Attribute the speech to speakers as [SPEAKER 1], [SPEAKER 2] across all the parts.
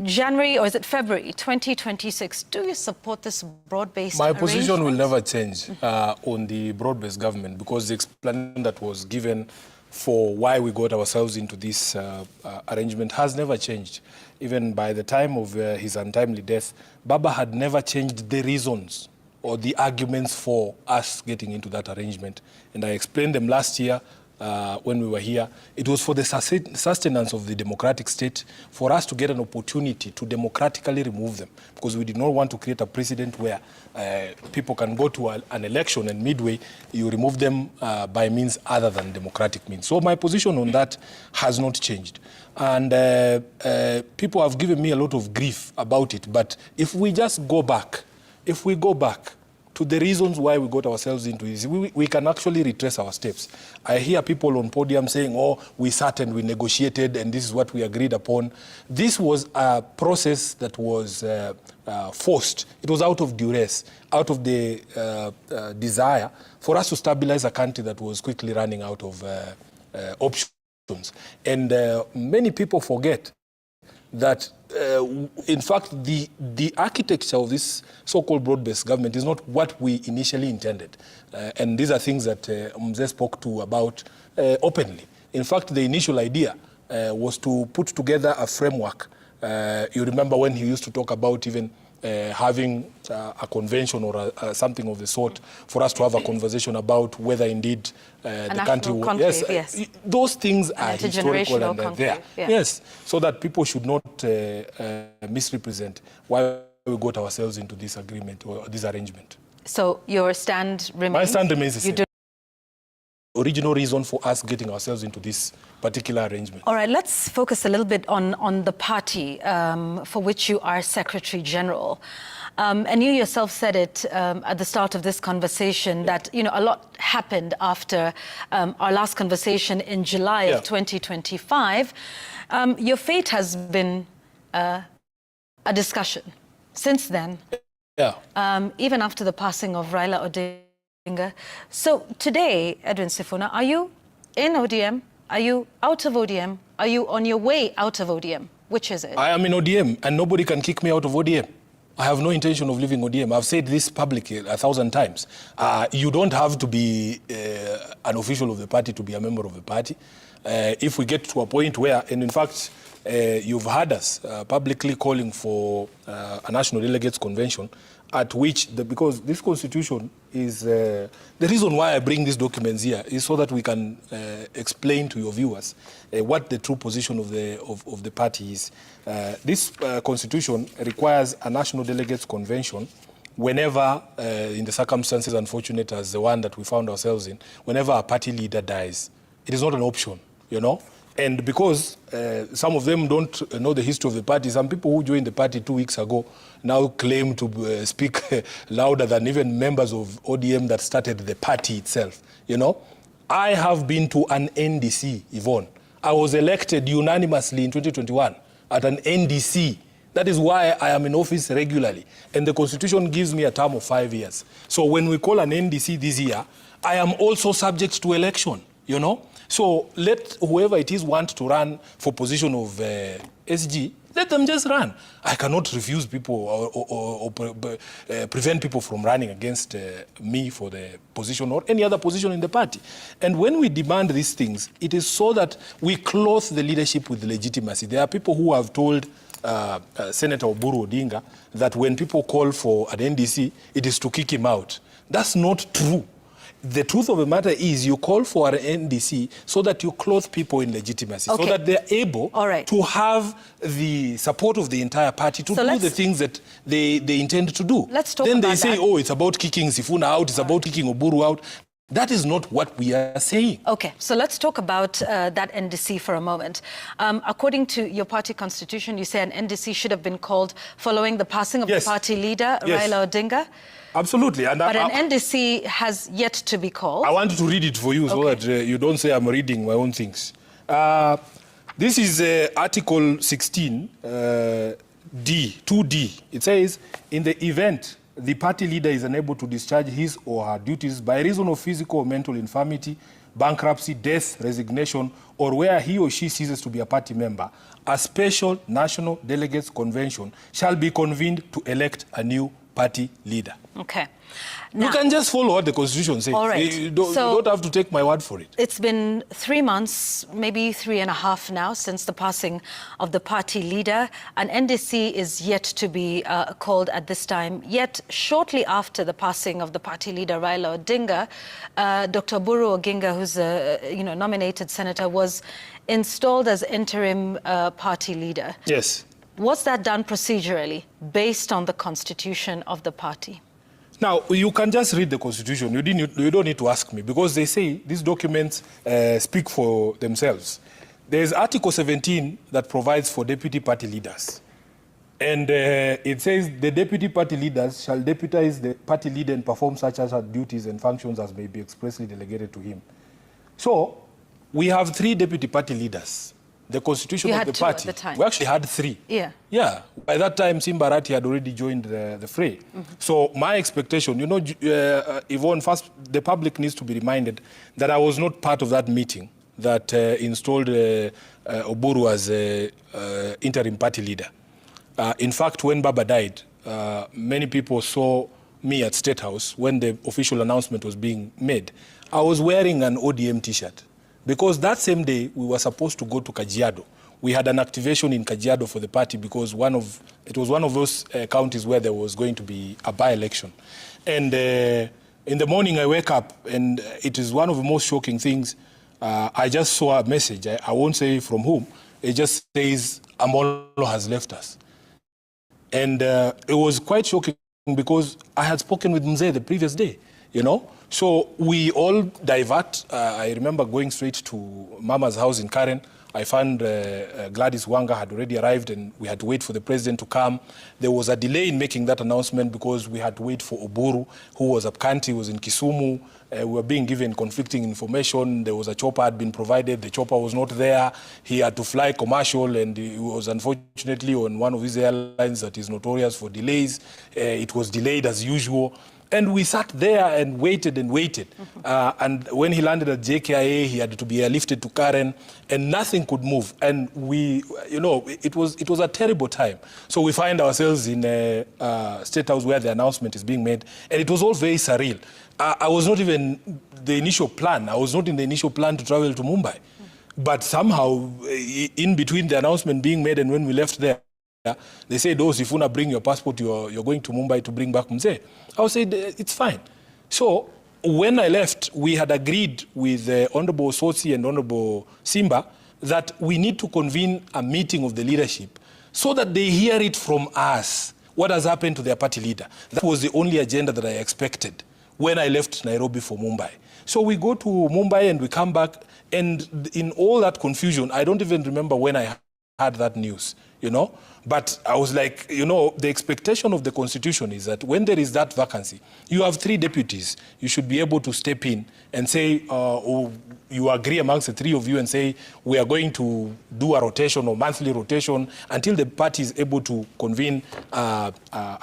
[SPEAKER 1] January, or is it February 2026, do you support this broad-based
[SPEAKER 2] My position will never change on the broad-based government, because the explanation that was given for why we got ourselves into this arrangement has never changed. Even by the time of his untimely death, Baba had never changed the reasons or the arguments for us getting into that arrangement. And I explained them last year when we were here. It was for the sustenance of the democratic state, for us to get an opportunity to democratically remove them, because we did not want to create a precedent where people can go to an election and midway you remove them by means other than democratic means. So my position on that has not changed. And people have given me a lot of grief about it. But if we just go back, if we go back to the reasons why we got ourselves into this, we can actually retrace our steps. I hear people on podium saying, oh, we sat and we negotiated and this is what we agreed upon. This was a process that was forced. It was out of duress, out of the desire for us to stabilize a country that was quickly running out of options. And many people forget that, in fact, the architecture of this so-called broad-based government is not what we initially intended. And these are things that Mzee spoke to about openly. In fact, the initial idea was to put together a framework. You remember when he used to talk about even having a convention or something of the sort for us to have a conversation about whether indeed the country will... Yes, those things are historical and they're there. Yeah. Yes, so that people should not misrepresent why we got ourselves into this agreement or this arrangement. So your stand remains? My stand remains the same. Original reason for us getting ourselves into this particular arrangement. All right, let's focus a little bit on the party for which you are Secretary General. And you yourself said it at the start of this conversation that, you know, a lot happened after our last conversation in July of 2025. Your fate has been a discussion since then. Even after the passing of Raila Odinga. So today, Edwin Sifuna, are you in ODM? Are you out of ODM? Are you on your way out of ODM? Which is it? I am in ODM and nobody can kick me out of ODM. I have no intention of leaving ODM. I've said this publicly 1,000 times. You don't have to be an official of the party to be a member of the party. If we get to a point where, and in fact, you've heard us publicly calling for a National Delegates Convention, at which, because this constitution is, the reason why I bring these documents here is so that we can explain to your viewers what the true position of the party is. This constitution requires a National Delegates Convention whenever, in the circumstances unfortunate as the one that we found ourselves in, whenever a party leader dies. It is not an option, you know? And because some of them don't know the history of the party, some people who joined the party 2 weeks ago now claim to speak louder than even members of ODM that started the party itself, you know? I have been to an NDC, Yvonne. I was elected unanimously in 2021 at an NDC. That is why I am in office regularly. And the Constitution gives me a term of 5 years. So when we call an NDC this year, I am also subject to election, you know? So let whoever it is want to run for position of SG, let them just run. I cannot refuse people or prevent people from running against me for the position or any other position in the party. And when we demand these things, it is so that we clothe the leadership with legitimacy. There are people who have told Senator Oburu Odinga that when people call for an NDC, it is to kick him out. That's not true. The truth of the matter is you call for an NDC so that you clothe people in legitimacy, so that they're able to have the support of the entire party to do the things that they intend to do. Then they say, oh, it's about kicking Sifuna out, it's about kicking Oburu out. That is not what we are saying. Okay, so let's talk about that NDC for a moment. According to your party constitution, you say an NDC should have been called following the passing of the party leader, Raila Odinga. Absolutely. And but an NDC has yet to be called. I want to read it for you so that you don't say I'm reading my own things. This is Article 16, D, 2D. It says, in the event the party leader is unable to discharge his or her duties by reason of physical or mental infirmity, bankruptcy, death, resignation, or where he or she ceases to be a party member, a special national delegates convention shall be convened to elect a new party leader.
[SPEAKER 1] Okay.
[SPEAKER 2] You can just follow what the Constitution says.
[SPEAKER 1] All right.
[SPEAKER 2] You don't have to take my word for it.
[SPEAKER 1] It's been 3 months, maybe 3.5 now, since the passing of the party leader. An NDC is yet to be called at this time. Yet, shortly after the passing of the party leader, Raila Odinga, Dr. Buru Oginga, who's a nominated senator, was installed as interim party leader.
[SPEAKER 2] Yes.
[SPEAKER 1] Was that done procedurally, based on the constitution of the party?
[SPEAKER 2] Now, you can just read the Constitution. You don't need to ask me, because they say these documents speak for themselves. There's Article 17 that provides for deputy party leaders. And it says the deputy party leaders shall deputize the party leader and perform such duties and functions as may be expressly delegated to him. So, we have 3 deputy party leaders. The constitution of the party, we actually had 3.
[SPEAKER 1] Yeah.
[SPEAKER 2] Yeah. By that time, Simbarati had already joined the fray. So my expectation, Yvonne, first, the public needs to be reminded that I was not part of that meeting that installed Oburu as interim party leader. In fact, when Baba died, many people saw me at State House when the official announcement was being made. I was wearing an ODM T-shirt. Because that same day, we were supposed to go to Kajiado. We had an activation in Kajiado for the party because it was one of those counties where there was going to be a by-election. And in the morning, I wake up, and it is one of the most shocking things. I just saw a message. I won't say from whom. It just says, Amolo has left us. And it was quite shocking because I had spoken with Mzee the previous day, So we all divert. I remember going straight to Mama's house in Karen. I found Gladys Wanga had already arrived, and we had to wait for the president to come. There was a delay in making that announcement because we had to wait for Oburu, who was up country, was in Kisumu. We were being given conflicting information. There was a chopper had been provided. The chopper was not there. He had to fly commercial, and he was unfortunately on one of his airlines that is notorious for delays. It was delayed as usual. And we sat there and waited and waited. And when he landed at JKIA, he had to be airlifted to Karen, and nothing could move. And we, it was a terrible time. So we find ourselves in a State House where the announcement is being made, and it was all very surreal. I was not even the initial plan. I was not in the initial plan to travel to Mumbai. But somehow, in between the announcement being made and when we left there, they said, if you want to bring your passport, you're going to Mumbai to bring back Mzee. I said, it's fine. So when I left, we had agreed with Honorable Sotsi and Honorable Simba that we need to convene a meeting of the leadership so that they hear it from us, what has happened to their party leader. That was the only agenda that I expected when I left Nairobi for Mumbai. So we go to Mumbai and we come back, and in all that confusion, I don't even remember when I had that news, But I was like, the expectation of the Constitution is that when there is that vacancy, you have 3 deputies. You should be able to step in and say, you agree amongst the 3 of you and say, we are going to do a rotation or monthly rotation until the party is able to convene a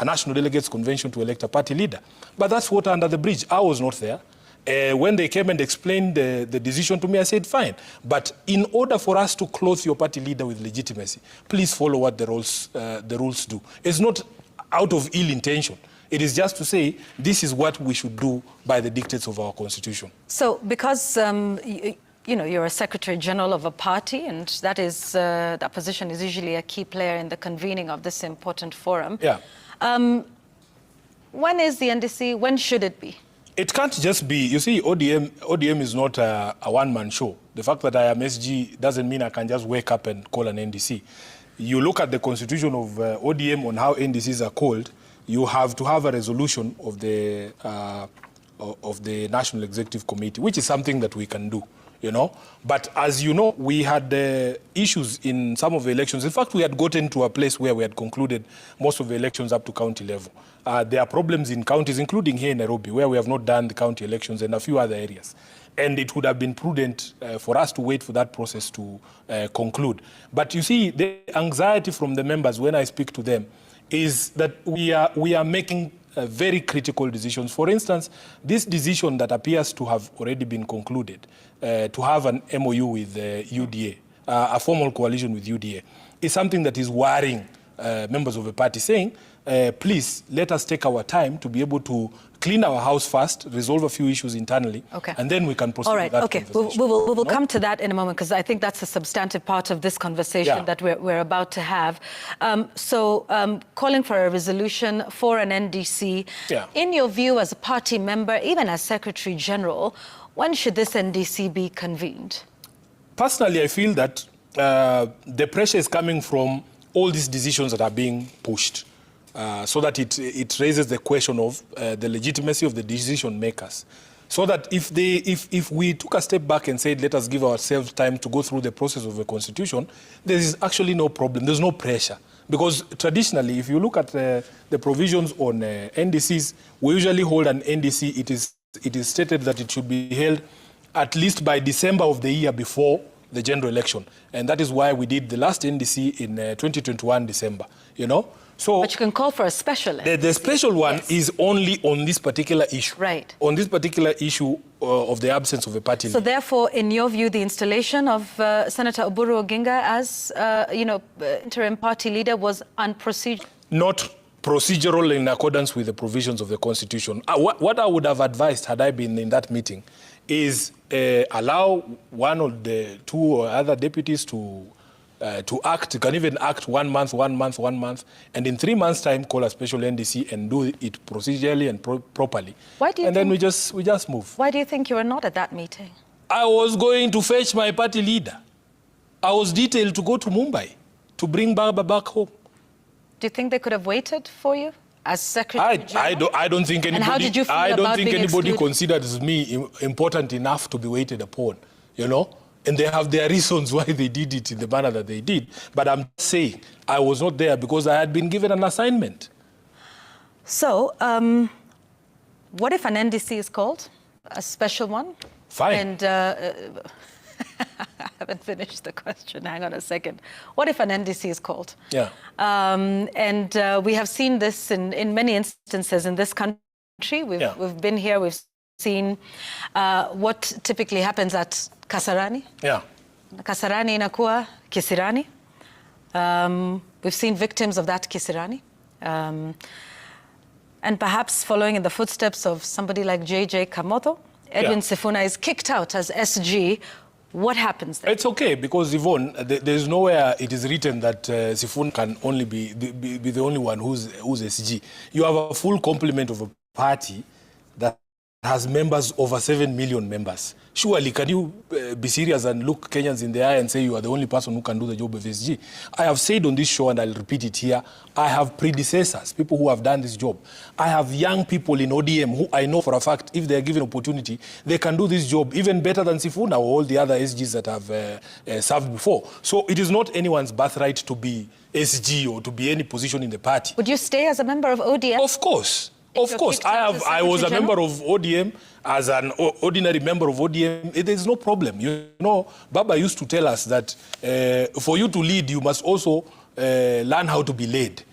[SPEAKER 2] national delegates convention to elect a party leader. But that's water under the bridge. I was not there. When they came and explained the decision to me, I said, fine. But in order for us to clothe your party leader with legitimacy, please follow what the rules do. It's not out of ill intention. It is just to say, this is what we should do by the dictates of our Constitution. So, because you're a Secretary General of a party, and that position is usually a key player in the convening of this important forum. Yeah. When is the NDC? When should it be? It can't just be, ODM is not a one-man show. The fact that I am SG doesn't mean I can just wake up and call an NDC. You look at the constitution of ODM on how NDCs are called, you have to have a resolution of the National Executive Committee, which is something that we can do, But as you know, we had issues in some of the elections. In fact, we had gotten to a place where we had concluded most of the elections up to county level. There are problems in counties, including here in Nairobi, where we have not done the county elections and a few other areas. And it would have been prudent for us to wait for that process to conclude. But you see, the anxiety from the members when I speak to them is that we are making very critical decisions. For instance, this decision that appears to have already been concluded, to have an MOU with UDA, a formal coalition with UDA, is something that is worrying members of the party, saying, please, let us take our time to be able to clean our house first, resolve a few issues internally, and then we can proceed with that conversation.
[SPEAKER 1] We will come to that in a moment, because I think that's a substantive part of this conversation that we're about to have. Calling for a resolution for an NDC. In your view, as a party member, even as Secretary General, when should this NDC be convened? Personally,
[SPEAKER 2] I feel that the pressure is coming from all these decisions that are being pushed. So that it raises the question of the legitimacy of the decision makers. So that if we took a step back and said, let us give ourselves time to go through the process of the Constitution, there is actually no problem. There's no pressure. Because traditionally, if you look at the provisions on NDCs, we usually hold an NDC. It is stated that it should be held at least by December of the year before the general election. And that is why we did the last NDC in 2021 December, you know. So,
[SPEAKER 1] but you can call for a special.
[SPEAKER 2] The special one is only on this particular issue.
[SPEAKER 1] Right.
[SPEAKER 2] On this particular issue of the absence of a party leader.
[SPEAKER 1] So therefore, in your view, the installation of Senator Oburu Oginga as, interim party leader was unprocedural?
[SPEAKER 2] Not procedural in accordance with the provisions of the Constitution. What I would have advised had I been in that meeting is allow one or the two or other deputies to act. You can even act 1 month, and in 3 months' time call a special NDC and do it procedurally and properly.
[SPEAKER 1] Why do you
[SPEAKER 2] and then we just move.
[SPEAKER 1] Why do you think you were not at that meeting?
[SPEAKER 2] I was going to fetch my party leader. I was detailed to go to Mumbai to bring Baba back home.
[SPEAKER 1] Do you think they could have waited for you as Secretary General?
[SPEAKER 2] I don't think anybody.
[SPEAKER 1] And how did you feel
[SPEAKER 2] I don't
[SPEAKER 1] about
[SPEAKER 2] think
[SPEAKER 1] being
[SPEAKER 2] anybody
[SPEAKER 1] excluded?
[SPEAKER 2] considers me important enough to be waited upon. You know. And they have their reasons why they did it in the manner that they did. But I'm saying I was not there because I had been given an assignment. So,
[SPEAKER 1] what if an NDC is called? A special one?
[SPEAKER 2] Fine.
[SPEAKER 1] And I haven't finished the question. Hang on a second. What if an NDC is called?
[SPEAKER 2] Yeah.
[SPEAKER 1] We have seen this in many instances in this country. We've been here, we've seen what typically happens at Kasarani.
[SPEAKER 2] Yeah.
[SPEAKER 1] Kasarani inakuwa Kisirani. We've seen victims of that Kisirani. And perhaps following in the footsteps of somebody like J.J. Kamoto, Edwin Sifuna is kicked out as SG. What happens then?
[SPEAKER 2] It's okay, because Yvonne, there's nowhere it is written that Sifuna can only be the only one who's SG. You have a full complement of a party that has members, over 7 million members. Surely, can you be serious and look Kenyans in the eye and say you are the only person who can do the job of SG? I have said on this show, and I'll repeat it here, I have predecessors, people who have done this job. I have young people in ODM who I know for a fact, if they are given opportunity, they can do this job even better than Sifuna or all the other SGs that have served before. So it is not anyone's birthright to be SG or to be any position in the party.
[SPEAKER 1] Would you stay as a member of ODM?
[SPEAKER 2] Of course. Of course, I was a member of ODM, as an ordinary member of ODM. There's no problem. You know, Baba used to tell us that for you to lead, you must also learn how to be led.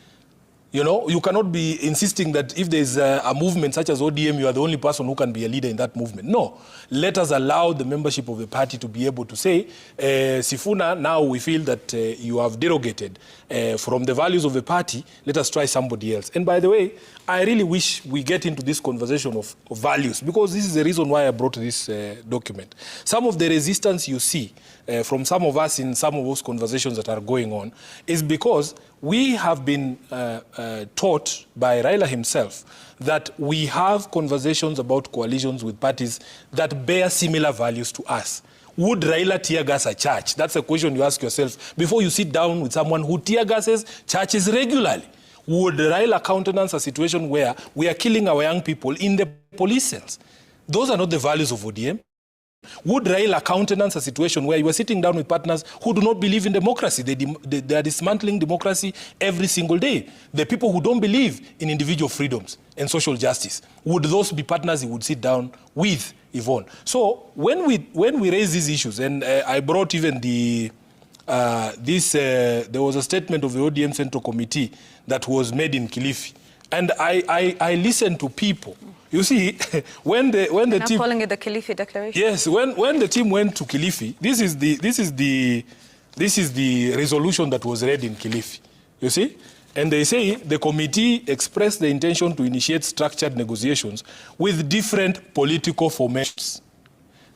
[SPEAKER 2] You know, you cannot be insisting that if there's a movement such as ODM, you are the only person who can be a leader in that movement. No. Let us allow the membership of the party to be able to say, Sifuna, now we feel that you have derogated from the values of the party. Let us try somebody else. And by the way, I really wish we get into this conversation of values, because this is the reason why I brought this document. Some of the resistance you see from some of us in some of those conversations that are going on is because we have been taught by Raila himself that we have conversations about coalitions with parties that bear similar values to us. Would Raila tear gas a church? That's a question you ask yourself before you sit down with someone who tear gases churches regularly. Would Raila countenance a situation where we are killing our young people in the police cells? Those are not the values of ODM. Would Raila countenance a situation where you are sitting down with partners who do not believe in democracy? They are dismantling democracy every single day. The people who don't believe in individual freedoms and social justice. Would those be partners he would sit down with, Yvonne? So when we raise these issues, and I brought even there was a statement of the ODM Central Committee that was made in Kilifi And I listen to people. You see, when the team...
[SPEAKER 1] calling it the Kilifi Declaration?
[SPEAKER 2] Yes, when the team went to Kilifi, this is the resolution that was read in Kilifi. You see? And they say the committee expressed the intention to initiate structured negotiations with different political formations.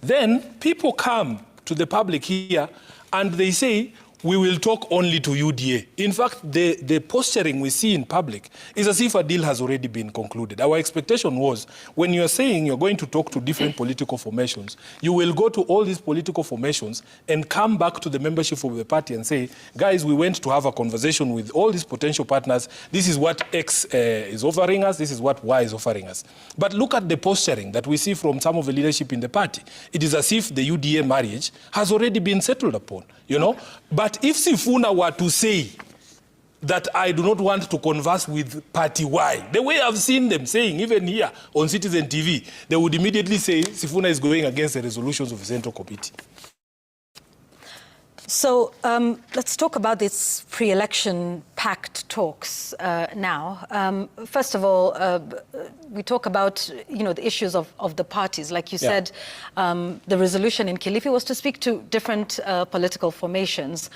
[SPEAKER 2] Then people come to the public here and they say, we will talk only to UDA. In fact, the posturing we see in public is as if a deal has already been concluded. Our expectation was, when you're saying you're going to talk to different political formations, you will go to all these political formations and come back to the membership of the party and say, guys, we went to have a conversation with all these potential partners. This is what X is offering us. This is what Y is offering us. But look at the posturing that we see from some of the leadership in the party. It is as if the UDA marriage has already been settled upon, you know. But if Sifuna were to say that I do not want to converse with party Y, the way I've seen them saying, even here on Citizen TV, they would immediately say Sifuna is going against the resolutions of the Central Committee. So
[SPEAKER 1] let's talk about this pre-election pact talks now. First of all, we talk about, the issues of the parties. Like you said, the resolution in Kilifi was to speak to different political formations.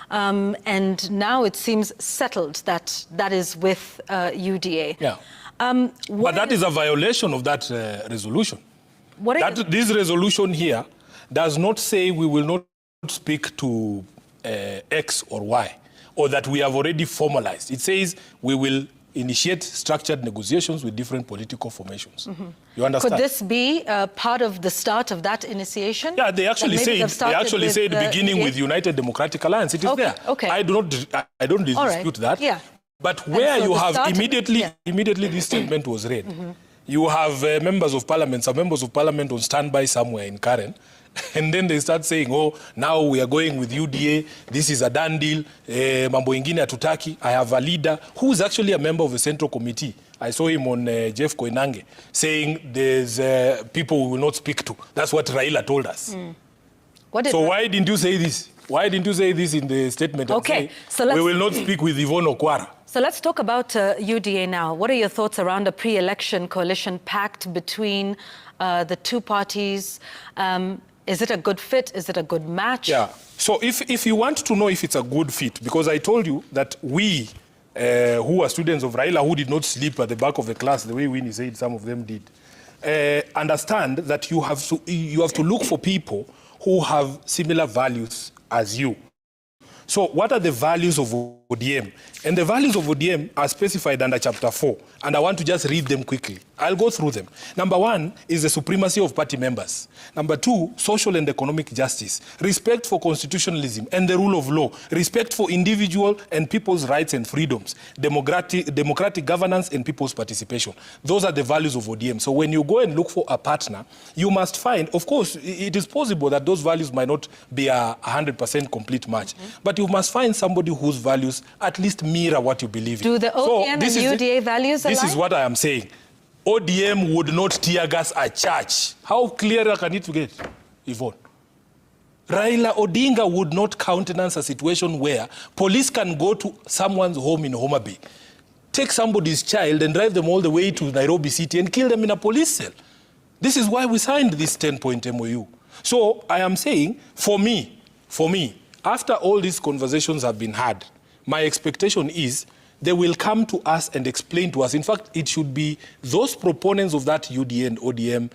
[SPEAKER 1] And now it seems settled that that is with UDA.
[SPEAKER 2] Yeah. But that is a violation of that resolution. This resolution here does not say we will not speak to X or Y, or that we have already formalized. It says we will initiate structured negotiations with different political formations. Mm-hmm. You understand?
[SPEAKER 1] Could this be part of the start of that initiation?
[SPEAKER 2] Yeah, they actually say beginning with United Democratic Alliance. It is there.
[SPEAKER 1] Okay.
[SPEAKER 2] I don't dispute that. Yeah. But where you have immediately this statement was read, you have members of parliament, some members of parliament on standby somewhere in Karen. And then they start saying, oh, now we are going with UDA. This is a done deal. Mambo ingine hatutaki. I have a leader who is actually a member of the Central Committee. I saw him on Jeff Koinange saying there's people we will not speak to. That's what Raila told us. So why didn't you say this? Why didn't you say this in the statement?
[SPEAKER 1] Okay,
[SPEAKER 2] so we will not speak with Yvonne Okwara.
[SPEAKER 1] So let's talk about UDA now. What are your thoughts around a pre-election coalition pact between the two parties? Is it a good fit? Is it a good match?
[SPEAKER 2] Yeah. So if you want to know if it's a good fit, because I told you that we, who are students of Raila, who did not sleep at the back of the class, the way Winnie said some of them did, understand that you have to look for people who have similar values as you. So what are the values of ODM? And the values of ODM are specified under Chapter 4. And I want to just read them quickly. I'll go through them. Number 1 is the supremacy of party members. Number 2, social and economic justice. Respect for constitutionalism and the rule of law. Respect for individual and people's rights and freedoms. Democratic governance and people's participation. Those are the values of ODM. So when you go and look for a partner, you must find, of course, it is possible that those values might not be a 100% complete match. But you must find somebody whose values at least mirror what you believe in.
[SPEAKER 1] Do the ODM and UDA values align?
[SPEAKER 2] This is what I am saying. ODM would not tear gas a church. How clear can it get, Yvonne? Raila Odinga would not countenance a situation where police can go to someone's home in Homa Bay, take somebody's child and drive them all the way to Nairobi City and kill them in a police cell. This is why we signed this 10-point MOU. So I am saying, for me, after all these conversations have been had, my expectation is they will come to us and explain to us. In fact, it should be those proponents of that UDA and ODM,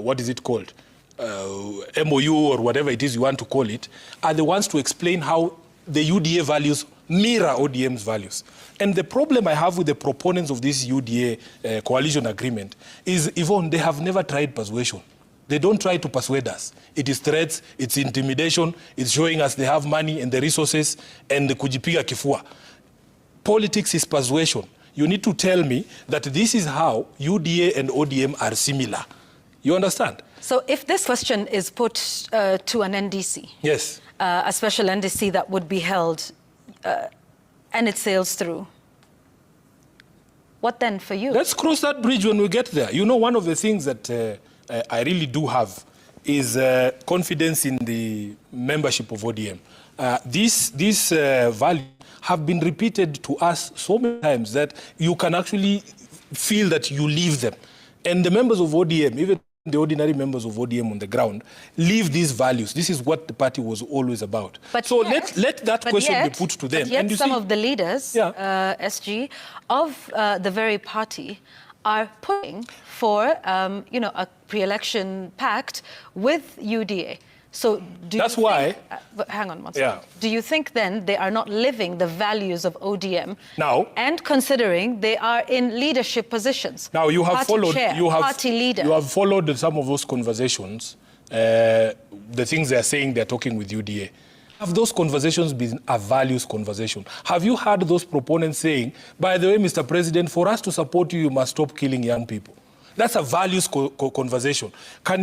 [SPEAKER 2] what is it called? MOU or whatever it is you want to call it, are the ones to explain how the UDA values mirror ODM's values. And the problem I have with the proponents of this UDA coalition agreement is, Yvonne, they have never tried persuasion. They don't try to persuade us. It is threats, it's intimidation, it's showing us they have money and the resources and the kujipiga kifua. Politics is persuasion. You need to tell me that this is how UDA and ODM are similar. You understand?
[SPEAKER 1] So if this question is put to an NDC,
[SPEAKER 2] yes,
[SPEAKER 1] a special NDC that would be held and it sails through, what then for you?
[SPEAKER 2] Let's cross that bridge when we get there. You know, one of the things that I really do have is confidence in the membership of ODM. these values have been repeated to us so many times that you can actually feel that you live them. And the members of ODM, even the ordinary members of ODM on the ground, live these values. This is what the party was always about.
[SPEAKER 1] But
[SPEAKER 2] so
[SPEAKER 1] yet,
[SPEAKER 2] let that question be put to them.
[SPEAKER 1] But yet
[SPEAKER 2] and
[SPEAKER 1] some of the leaders, SG, of the very party are pushing for, a pre-election pact with UDA. So
[SPEAKER 2] that's why.
[SPEAKER 1] Hang on one second. Do you think then they are not living the values of ODM
[SPEAKER 2] now?
[SPEAKER 1] And considering they are in leadership positions.
[SPEAKER 2] Now you have followed.
[SPEAKER 1] Party leader.
[SPEAKER 2] You have followed some of those conversations. The things they are saying, they are talking with UDA. Have those conversations been a values conversation? Have you heard those proponents saying, by the way, Mr. President, for us to support you, you must stop killing young people? That's a values conversation.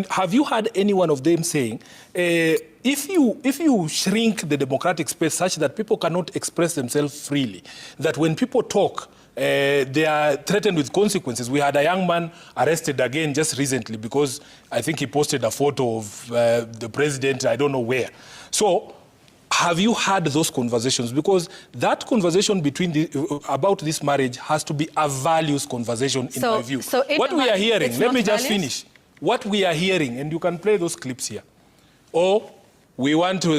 [SPEAKER 2] Have you heard any one of them saying, if you shrink the democratic space such that people cannot express themselves freely, that when people talk, they are threatened with consequences? We had a young man arrested again just recently because I think he posted a photo of the president, I don't know where. So, have you had those conversations? Because that conversation about this marriage has to be a values conversation in my view.
[SPEAKER 1] So
[SPEAKER 2] what we are hearing, let me just finish. What we are hearing, and you can play those clips here. Or we want to,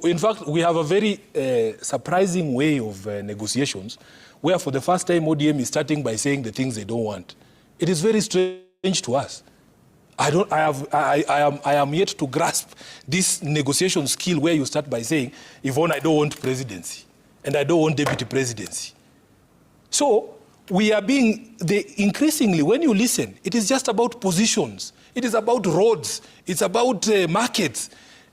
[SPEAKER 2] in fact, we have a very surprising way of negotiations where for the first time ODM is starting by saying the things they don't want. It is very strange to us. I am yet to grasp this negotiation skill where you start by saying, Yvonne, I don't want presidency, and I don't want deputy presidency. So we are increasingly, when you listen, it is just about positions. It is about roads. It's about markets.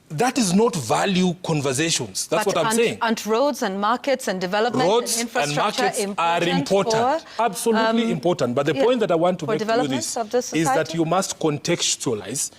[SPEAKER 2] That is not value conversations. That's what I'm saying.
[SPEAKER 1] Aren't roads and markets and development
[SPEAKER 2] roads
[SPEAKER 1] and infrastructure
[SPEAKER 2] and markets are important. Absolutely important. But the point that I want to make to you is that you must contextualize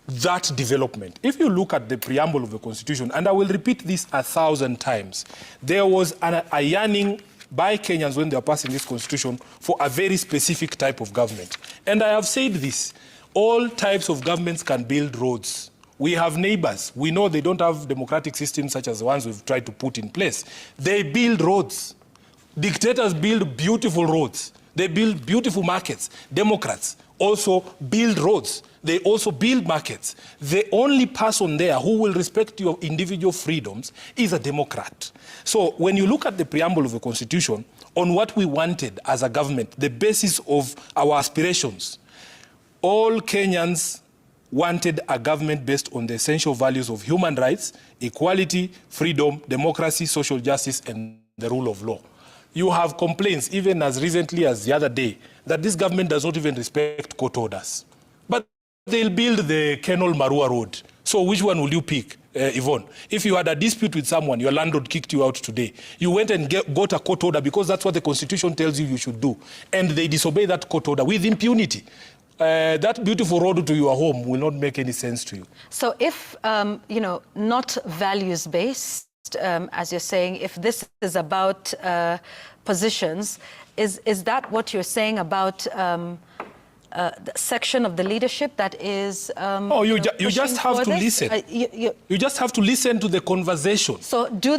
[SPEAKER 2] that development. If you look at the preamble of the Constitution, and I will repeat this 1,000 times, there was a yearning by Kenyans when they were passing this Constitution for a very specific type of government. And I have said this, all types of governments can build roads. We have neighbors. We know they don't have democratic systems such as the ones we've tried to put in place. They build roads. Dictators build beautiful roads. They build beautiful markets. Democrats also build roads. They also build markets. The only person there who will respect your individual freedoms is a Democrat. So when you look at the preamble of the Constitution, on what we wanted as a government, the basis of our aspirations, all Kenyans wanted a government based on the essential values of human rights, equality, freedom, democracy, social justice, and the rule of law. You have complaints, even as recently as the other day, that this government does not even respect court orders. But they'll build the Kenol Marua Road. So which one will you pick, Yvonne? If you had a dispute with someone, your landlord kicked you out today, you went and got a court order because that's what the Constitution tells you should do, and they disobey that court order with impunity. That beautiful road to your home will not make any sense to you. So
[SPEAKER 1] if, not values-based, as you're saying, if this is about positions, is that what you're saying about the section of the leadership that is
[SPEAKER 2] you just have to listen. You just have to listen to the conversation.
[SPEAKER 1] So do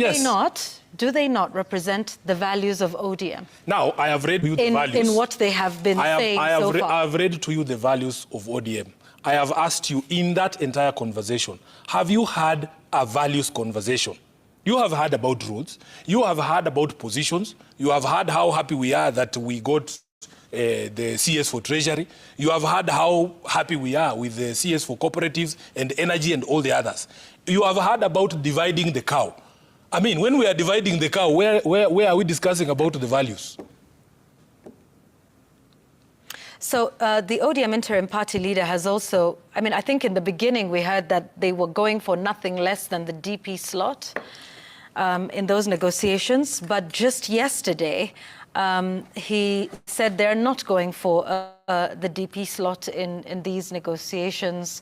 [SPEAKER 1] they not represent the values of ODM?
[SPEAKER 2] Now, I have read you the values.
[SPEAKER 1] In what they have been saying so far.
[SPEAKER 2] I have read to you the values of ODM. I have asked you in that entire conversation, have you had a values conversation? You have heard about roads. You have heard about positions. You have heard how happy we are that we got the CS for Treasury. You have heard how happy we are with the CS for cooperatives and energy and all the others. You have heard about dividing the cow. I mean, when we are dividing the cow, where are we discussing about the values?
[SPEAKER 1] So the ODM interim party leader has also, I think in the beginning we heard that they were going for nothing less than the DP slot in those negotiations. But just yesterday, he said they're not going for the DP slot in these negotiations,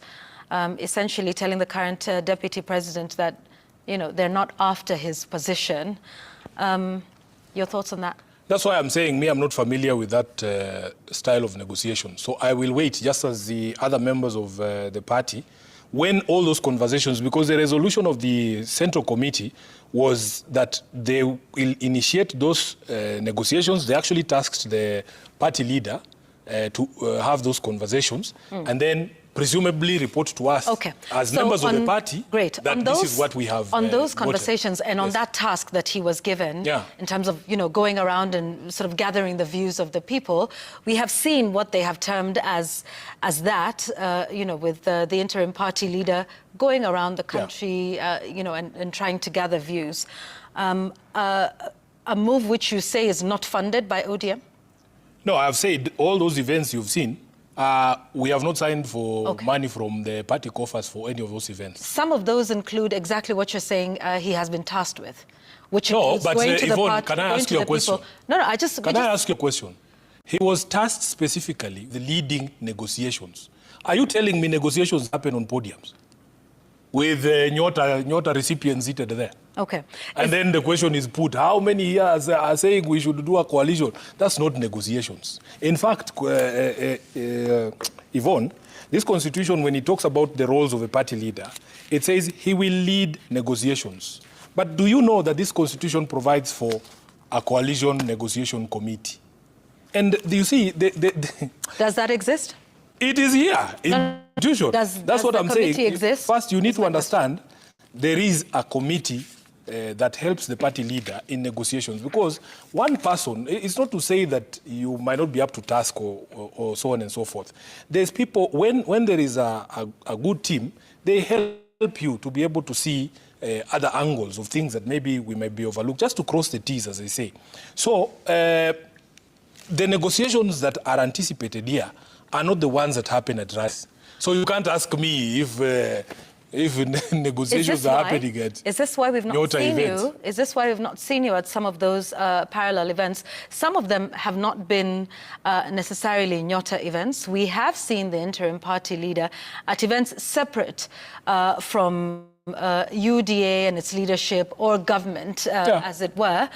[SPEAKER 1] essentially telling the current deputy president that, they're not after his position. Your thoughts on that?
[SPEAKER 2] That's why I'm saying I'm not familiar with that style of negotiation. So I will wait, just as the other members of the party when all those conversations, because the resolution of the Central Committee was that they will initiate those negotiations. They actually tasked the party leader to have those conversations and then presumably report to us as members of the party that this is what we have
[SPEAKER 1] on those conversations and on that task that he was given in terms of, you know, going around and sort of gathering the views of the people. We have seen what they have termed as that, you know, with the interim party leader going around the country, you know, and trying to gather views. A move which you say is not funded by ODM?
[SPEAKER 2] No, I've said all those events you've seen, we have not signed for money from the party coffers for any of those events.
[SPEAKER 1] Some of those include exactly what you're saying he has been tasked with, which includes going to the party,
[SPEAKER 2] can I ask you a question?
[SPEAKER 1] No,
[SPEAKER 2] I ask you a question? He was tasked specifically the leading negotiations. Are you telling me negotiations happen on podiums with Nyota recipients seated there?
[SPEAKER 1] Okay.
[SPEAKER 2] And then the question is put, how many here are saying we should do a coalition? That's not negotiations. In fact, Yvonne, this constitution, when it talks about the roles of a party leader, it says he will lead negotiations. But do you know that this constitution provides for a coalition negotiation committee? And do you see...
[SPEAKER 1] Does that exist?
[SPEAKER 2] It is here in the constitution. That's what I'm saying.
[SPEAKER 1] Exist?
[SPEAKER 2] First, you need to understand there is a committee that helps the party leader in negotiations, because one person, it's not to say that you might not be up to task or so on and so forth. There's people, when there is a good team, they help you to be able to see other angles of things that maybe we might be overlooked, just to cross the T's, as they say. So the negotiations that are anticipated here are not the ones that happen at rallies. So you can't ask me if negotiations are happening at
[SPEAKER 1] Is this why we've not seen you? Is this why we've not seen you at some of those parallel events? Some of them have not been necessarily Nyota events. We have seen the interim party leader at events separate from UDA and its leadership or government, as it were.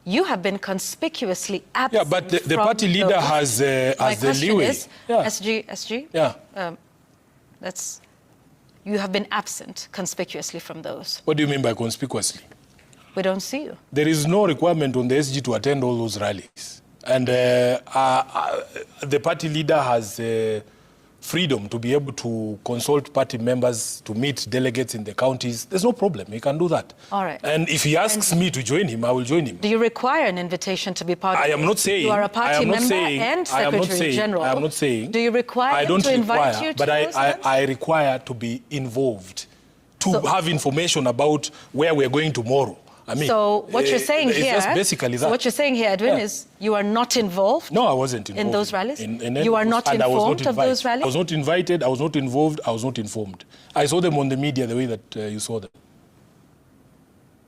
[SPEAKER 1] You have been conspicuously absent.
[SPEAKER 2] Yeah, but the party leader has the leeway.
[SPEAKER 1] SG?
[SPEAKER 2] Yeah.
[SPEAKER 1] You have been absent conspicuously from those.
[SPEAKER 2] What do you mean by conspicuously?
[SPEAKER 1] We don't see you.
[SPEAKER 2] There is no requirement on the SG to attend all those rallies. And the party leader has freedom to be able to consult party members, to meet delegates in the counties. There's no problem. He can do that.
[SPEAKER 1] All right.
[SPEAKER 2] And if he asks me to join him, I will join him.
[SPEAKER 1] Do you require an invitation to be part of it?
[SPEAKER 2] I am not saying.
[SPEAKER 1] You are a party member and Secretary General.
[SPEAKER 2] I am not saying.
[SPEAKER 1] Do you require him to invite you to those events?
[SPEAKER 2] I require to be involved, to have information about where we're going tomorrow. I mean,
[SPEAKER 1] so what you're saying here,
[SPEAKER 2] just basically that.
[SPEAKER 1] So what you're saying here, Edwin, is you are not involved.
[SPEAKER 2] No, I wasn't involved
[SPEAKER 1] in those rallies.
[SPEAKER 2] You
[SPEAKER 1] are not informed of those rallies.
[SPEAKER 2] I was not invited. I was not involved. I was not informed. I saw them on the media the way that you saw them.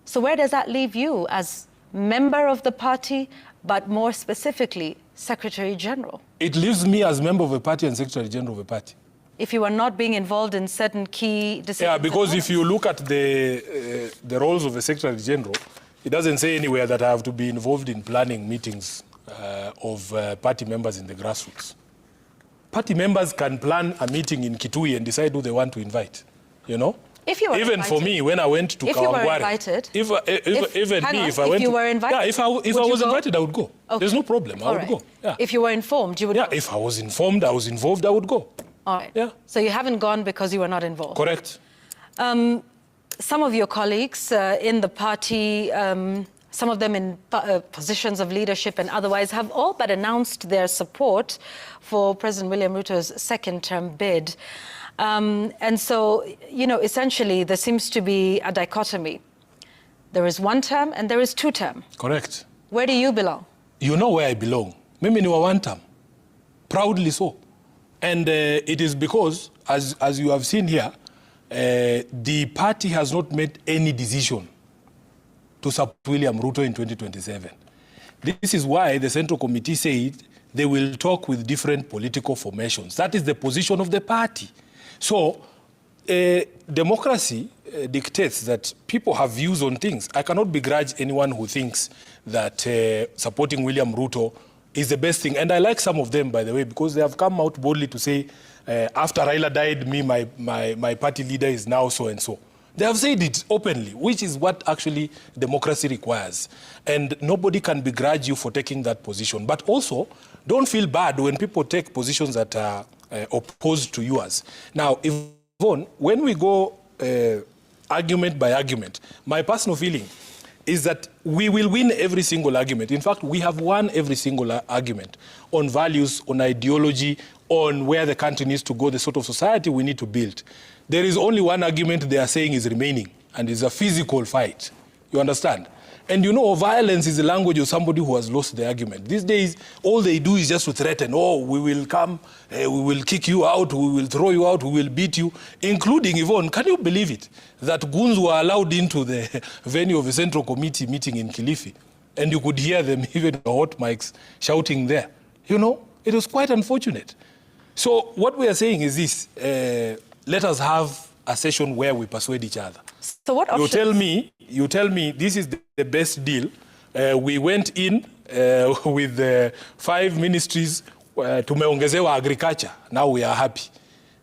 [SPEAKER 1] So where does that leave you as member of the party, but more specifically, Secretary General?
[SPEAKER 2] It leaves me as member of a party and Secretary General of a party.
[SPEAKER 1] If you are not being involved in certain key decisions?
[SPEAKER 2] Yeah, because if you look at the roles of a Secretary General, it doesn't say anywhere that I have to be involved in planning meetings of party members in the grassroots. Party members can plan a meeting in Kitui and decide who they want to invite, you know?
[SPEAKER 1] If you were
[SPEAKER 2] even
[SPEAKER 1] invited,
[SPEAKER 2] for me, when I went to Kawangware,
[SPEAKER 1] if you were invited,
[SPEAKER 2] yeah, if I was invited, I would go. Okay. There's no problem. I would go. Yeah.
[SPEAKER 1] If you were informed, you would go.
[SPEAKER 2] If I was informed, I was involved, I would go.
[SPEAKER 1] All right.
[SPEAKER 2] Yeah.
[SPEAKER 1] So you haven't gone because you were not involved?
[SPEAKER 2] Correct.
[SPEAKER 1] Some of your colleagues in the party, some of them in positions of leadership and otherwise, have all but announced their support for President William Ruto's second-term bid. And so, you know, essentially, there seems to be a dichotomy. There is one term and there is two term.
[SPEAKER 2] Correct.
[SPEAKER 1] Where do you belong?
[SPEAKER 2] You know where I belong. Mimi ni wa one term. Proudly so. And it is because, as you have seen here, the party has not made any decision to support William Ruto in 2027. This is why the Central Committee said they will talk with different political formations. That is the position of the party. So democracy dictates that people have views on things. I cannot begrudge anyone who thinks that supporting William Ruto is the best thing. And I like some of them, by the way, because they have come out boldly to say after Raila died, my party leader is now so-and-so. They have said it openly, which is what actually democracy requires. And nobody can begrudge you for taking that position. But also, don't feel bad when people take positions that are opposed to yours. Now, Yvonne, when we go argument by argument, my personal feeling is that we will win every single argument. In fact, we have won every single argument on values, on ideology, on where the country needs to go, the sort of society we need to build. There is only one argument they are saying is remaining, and it's a physical fight. You understand? And you know, violence is the language of somebody who has lost the argument. These days, all they do is just to threaten, oh, we will come, we will kick you out, we will throw you out, we will beat you, including, Yvonne, can you believe it, that goons were allowed into the venue of a Central Committee meeting in Kilifi, and you could hear them even on hot mics shouting there. You know, it was quite unfortunate. So what we are saying is this, let us have a session where we persuade each other.
[SPEAKER 1] So what options?
[SPEAKER 2] You tell me this is the best deal. We went in with 5 ministries, tumeongezewa agriculture. Now we are happy.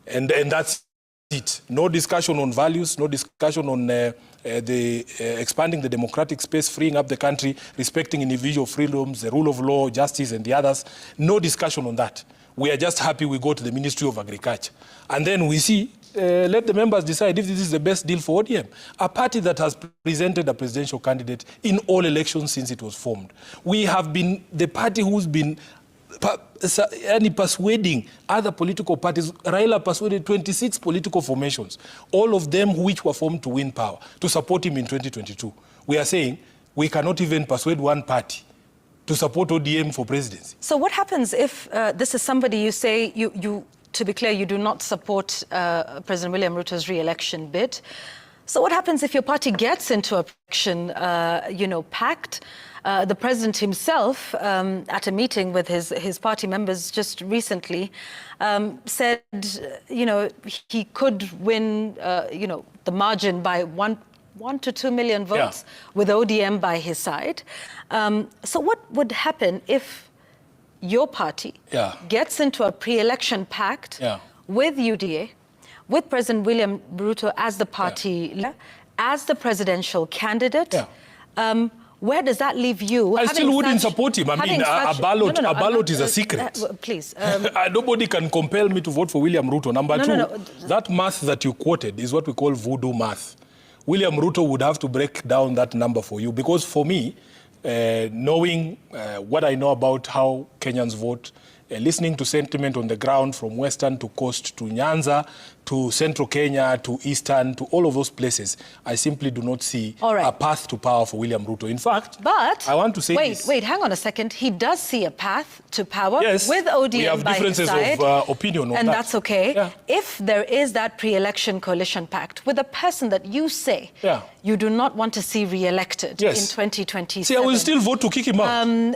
[SPEAKER 2] And that's it. No discussion on values, no discussion on expanding the democratic space, freeing up the country, respecting individual freedoms, the rule of law, justice, and the others. No discussion on that. We are just happy we go to the Ministry of Agriculture. And then we see, let the members decide if this is the best deal for ODM. A party that has presented a presidential candidate in all elections since it was formed. We have been the party who's been persuading other political parties. Raila persuaded 26 political formations, all of them which were formed to win power, to support him in 2022. We are saying we cannot even persuade one party to support ODM for presidency.
[SPEAKER 1] So what happens if this is somebody you say, to be clear, you do not support President William Ruto's re-election bid? So what happens if your party gets into a election, pact? The president himself, at a meeting with his party members just recently, said, he could win, the margin by 1 to 2 million votes, with ODM by his side. So what would happen if your party gets into a pre-election pact with UDA, with President William Ruto as the party leader, as the presidential candidate? Where does that leave you?
[SPEAKER 2] I still wouldn't support him. I mean, a ballot is a secret.
[SPEAKER 1] Please.
[SPEAKER 2] Nobody can compel me to vote for William Ruto. Number two, that math that you quoted is what we call voodoo math. William Ruto would have to break down that number for you, because for me, knowing what I know about how Kenyans vote, listening to sentiment on the ground from Western to Coast to Nyanza to Central Kenya to Eastern to all of those places, I simply do not see a path to power for William Ruto. In fact, I want to say
[SPEAKER 1] Wait, hang on a second. He does see a path to power with ODM
[SPEAKER 2] we have
[SPEAKER 1] by
[SPEAKER 2] differences
[SPEAKER 1] his side,
[SPEAKER 2] of opinion on
[SPEAKER 1] and
[SPEAKER 2] that.
[SPEAKER 1] that's okay. If there is that pre-election coalition pact with a person that you say you do not want to see re-elected in 2027.
[SPEAKER 2] See, I will still vote to kick him out.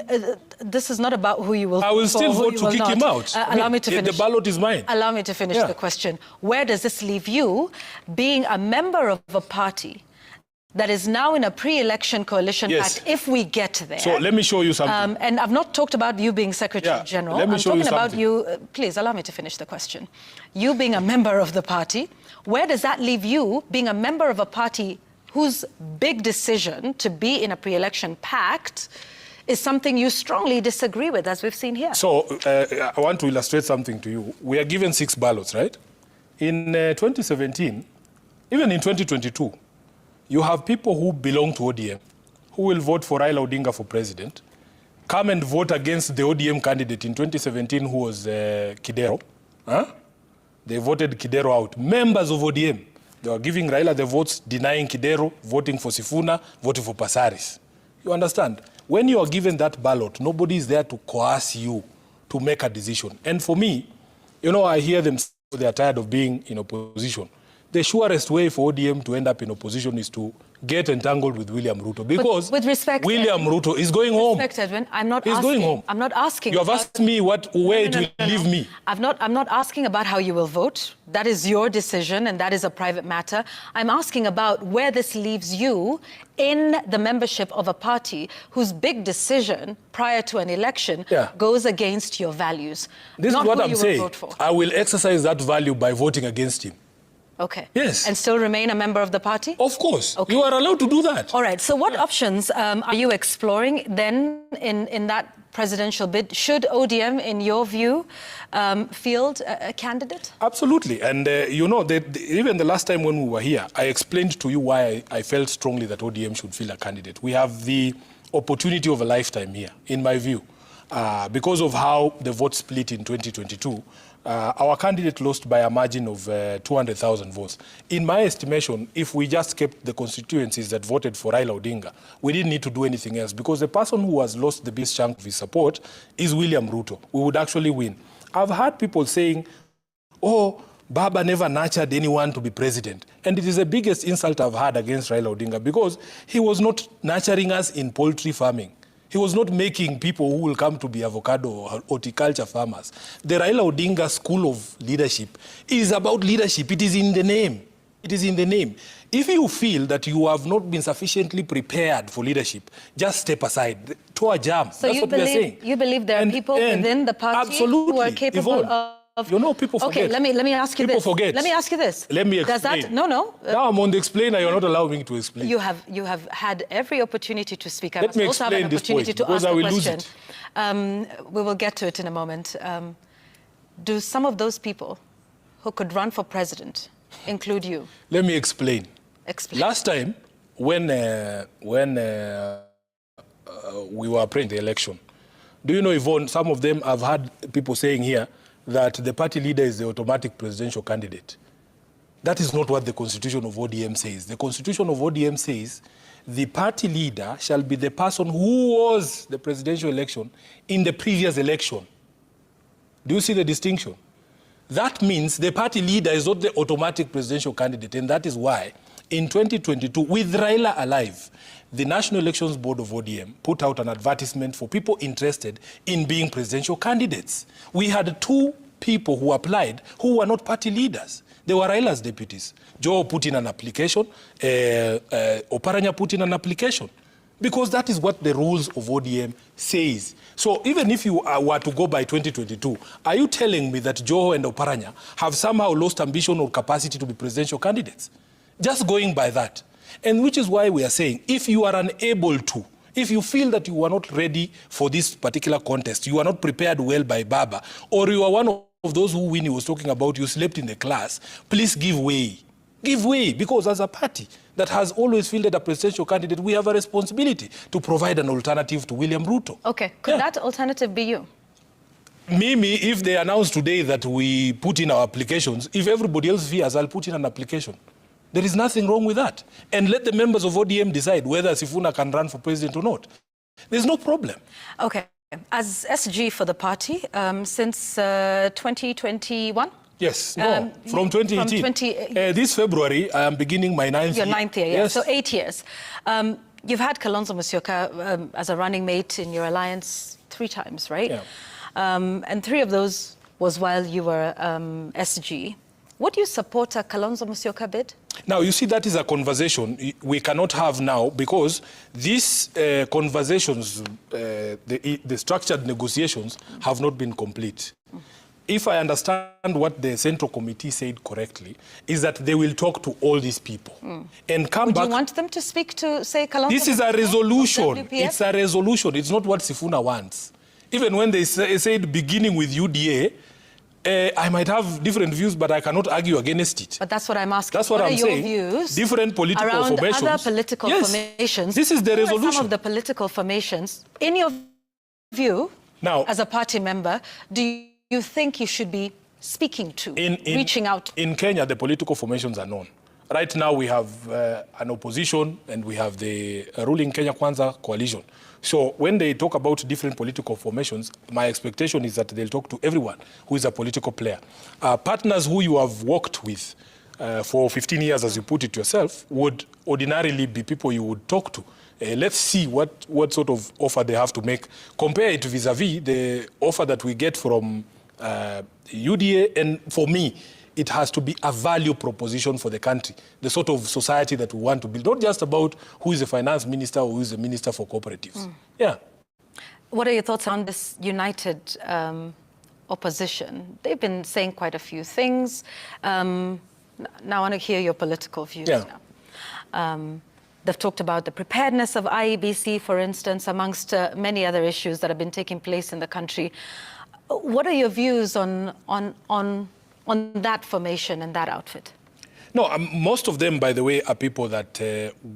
[SPEAKER 1] This is not about who you will vote for.
[SPEAKER 2] I will still vote to kick him out.
[SPEAKER 1] Allow me to finish.
[SPEAKER 2] The ballot is mine.
[SPEAKER 1] Allow me to finish the question. Where does this leave you, being a member of a party that is now in a pre-election coalition pact, if we get there?
[SPEAKER 2] So let me show you something.
[SPEAKER 1] And I've not talked about you being Secretary General.
[SPEAKER 2] Let me show you
[SPEAKER 1] about you. Please allow me to finish the question. You being a member of the party, where does that leave you, being a member of a party whose big decision to be in a pre-election pact is something you strongly disagree with, as we've seen here?
[SPEAKER 2] So I want to illustrate something to you. We are given 6 ballots, right? In 2017, even in 2022, you have people who belong to ODM, who will vote for Raila Odinga for president, come and vote against the ODM candidate in 2017, who was Kidero. They voted Kidero out. Members of ODM, they were giving Raila the votes, denying Kidero, voting for Sifuna, voting for Pasaris. You understand? When you are given that ballot, nobody is there to coerce you to make a decision. And for me, I hear them say they are tired of being in opposition. The surest way for ODM to end up in opposition is to get entangled with William Ruto because
[SPEAKER 1] with respect,
[SPEAKER 2] William Ruto is going home.
[SPEAKER 1] Respect, Edwin, I'm not
[SPEAKER 2] He's
[SPEAKER 1] asking.
[SPEAKER 2] going home.
[SPEAKER 1] I'm not asking.
[SPEAKER 2] You have asked me where it will leave me.
[SPEAKER 1] I'm not asking about how you will vote. That is your decision, and that is a private matter. I'm asking about where this leaves you in the membership of a party whose big decision prior to an election goes against your values.
[SPEAKER 2] This is what I'm saying.
[SPEAKER 1] Vote for.
[SPEAKER 2] I will exercise that value by voting against him.
[SPEAKER 1] Okay.
[SPEAKER 2] Yes.
[SPEAKER 1] And still remain a member of the party?
[SPEAKER 2] Of course.
[SPEAKER 1] Okay.
[SPEAKER 2] You are allowed to do that.
[SPEAKER 1] All right. So what options are you exploring then in that presidential bid? Should ODM, in your view, field a candidate?
[SPEAKER 2] Absolutely. And, you know, even the last time when we were here, I explained to you why I felt strongly that ODM should field a candidate. We have the opportunity of a lifetime here, in my view. Because of how the vote split in 2022, our candidate lost by a margin of 200,000 votes. In my estimation, if we just kept the constituencies that voted for Raila Odinga, we didn't need to do anything else because the person who has lost the biggest chunk of his support is William Ruto. We would actually win. I've heard people saying, oh, Baba never nurtured anyone to be president. And it is the biggest insult I've heard against Raila Odinga because he was not nurturing us in poultry farming. He was not making people who will come to be avocado or horticulture farmers. The Raila Odinga School of Leadership is about leadership. It is in the name. It is in the name. If you feel that you have not been sufficiently prepared for leadership, just step aside. To a jam.
[SPEAKER 1] So
[SPEAKER 2] that's what we are saying.
[SPEAKER 1] You believe there are people within the party who are capable of...
[SPEAKER 2] You know, people forget.
[SPEAKER 1] Okay, let me ask you
[SPEAKER 2] people
[SPEAKER 1] this.
[SPEAKER 2] Forget.
[SPEAKER 1] Let me ask you this.
[SPEAKER 2] Let me explain.
[SPEAKER 1] Does that... No.
[SPEAKER 2] Now I'm on the explainer. You're not allowing me to explain.
[SPEAKER 1] You have had every opportunity to speak.
[SPEAKER 2] Let me
[SPEAKER 1] also have
[SPEAKER 2] explain
[SPEAKER 1] an
[SPEAKER 2] this
[SPEAKER 1] opportunity
[SPEAKER 2] point,
[SPEAKER 1] to
[SPEAKER 2] because
[SPEAKER 1] ask
[SPEAKER 2] I will
[SPEAKER 1] a
[SPEAKER 2] lose
[SPEAKER 1] question. We will get to it in a moment. Do some of those people who could run for president include you?
[SPEAKER 2] Let me explain.
[SPEAKER 1] Explain.
[SPEAKER 2] Last time, when we were playing the election, do you know, Yvonne, some of them have had people saying here that the party leader is the automatic presidential candidate. That is not what the constitution of ODM says. The constitution of ODM says the party leader shall be the person who was the presidential election in the previous election. Do you see the distinction? That means the party leader is not the automatic presidential candidate, and that is why in 2022, with Raila alive, the National Elections Board of ODM put out an advertisement for people interested in being presidential candidates. We had two people who applied who were not party leaders. They were Raila's deputies. Joe put in an application, Oparanya put in an application, because that is what the rules of ODM says. So even if you were to go by 2022, are you telling me that Joe and Oparanya have somehow lost ambition or capacity to be presidential candidates? Just going by that. And which is why we are saying, if you are unable to, if you feel that you are not ready for this particular contest, you are not prepared well by Baba, or you are one of those who Winnie was talking about, you slept in the class, please give way. Give way, because as a party that has always fielded a presidential candidate, we have a responsibility to provide an alternative to William Ruto.
[SPEAKER 1] Okay, could that alternative be you?
[SPEAKER 2] Mimi, if they announce today that we put in our applications, if everybody else fears, I'll put in an application. There is nothing wrong with that. And let the members of ODM decide whether Sifuna can run for president or not. There's no problem.
[SPEAKER 1] Okay. As SG for the party, since 2021?
[SPEAKER 2] Yes, no, from 2018. This February, I am beginning my ninth year.
[SPEAKER 1] Your ninth year, yeah.
[SPEAKER 2] Yes.
[SPEAKER 1] So 8 years. You've had Kalonzo Musyoka as a running mate in your alliance 3 times, right?
[SPEAKER 2] Yeah.
[SPEAKER 1] And 3 of those was while you were SG. Would you support a Kalonzo Musyoka bid?
[SPEAKER 2] Now, you see, that is a conversation we cannot have now, because these conversations, the structured negotiations, have not been complete. If I understand what the Central Committee said correctly, is that they will talk to all these people and come back.
[SPEAKER 1] Would you want them to speak to, say, Kalonzo?
[SPEAKER 2] This is a resolution. It's a resolution. It's not what Sifuna wants. Even when they said beginning with UDA, I might have different views, but I cannot argue against it.
[SPEAKER 1] But that's what I'm asking.
[SPEAKER 2] That's what I'm saying.
[SPEAKER 1] Your views
[SPEAKER 2] different political
[SPEAKER 1] around
[SPEAKER 2] formations.
[SPEAKER 1] Other political formations.
[SPEAKER 2] This is the resolution.
[SPEAKER 1] Who are some of the political formations, in your view, now, as a party member, do you think you should be speaking to, reaching out? In
[SPEAKER 2] Kenya, the political formations are known. Right now, we have an opposition, and we have the ruling Kenya Kwanza coalition. So when they talk about different political formations, my expectation is that they'll talk to everyone who is a political player. Partners who you have worked with, for 15 years, as you put it yourself, would ordinarily be people you would talk to. Let's see what sort of offer they have to make. Compare it vis-a-vis the offer that we get from UDA, and for me, it has to be a value proposition for the country, the sort of society that we want to build, not just about who is a finance minister or who is a minister for cooperatives. Yeah.
[SPEAKER 1] What are your thoughts on this united opposition? They've been saying quite a few things. Now I want to hear your political views now. They've talked about the preparedness of IEBC, for instance, amongst many other issues that have been taking place in the country. What are your views on that formation and that outfit?
[SPEAKER 2] No, most of them, by the way, are people that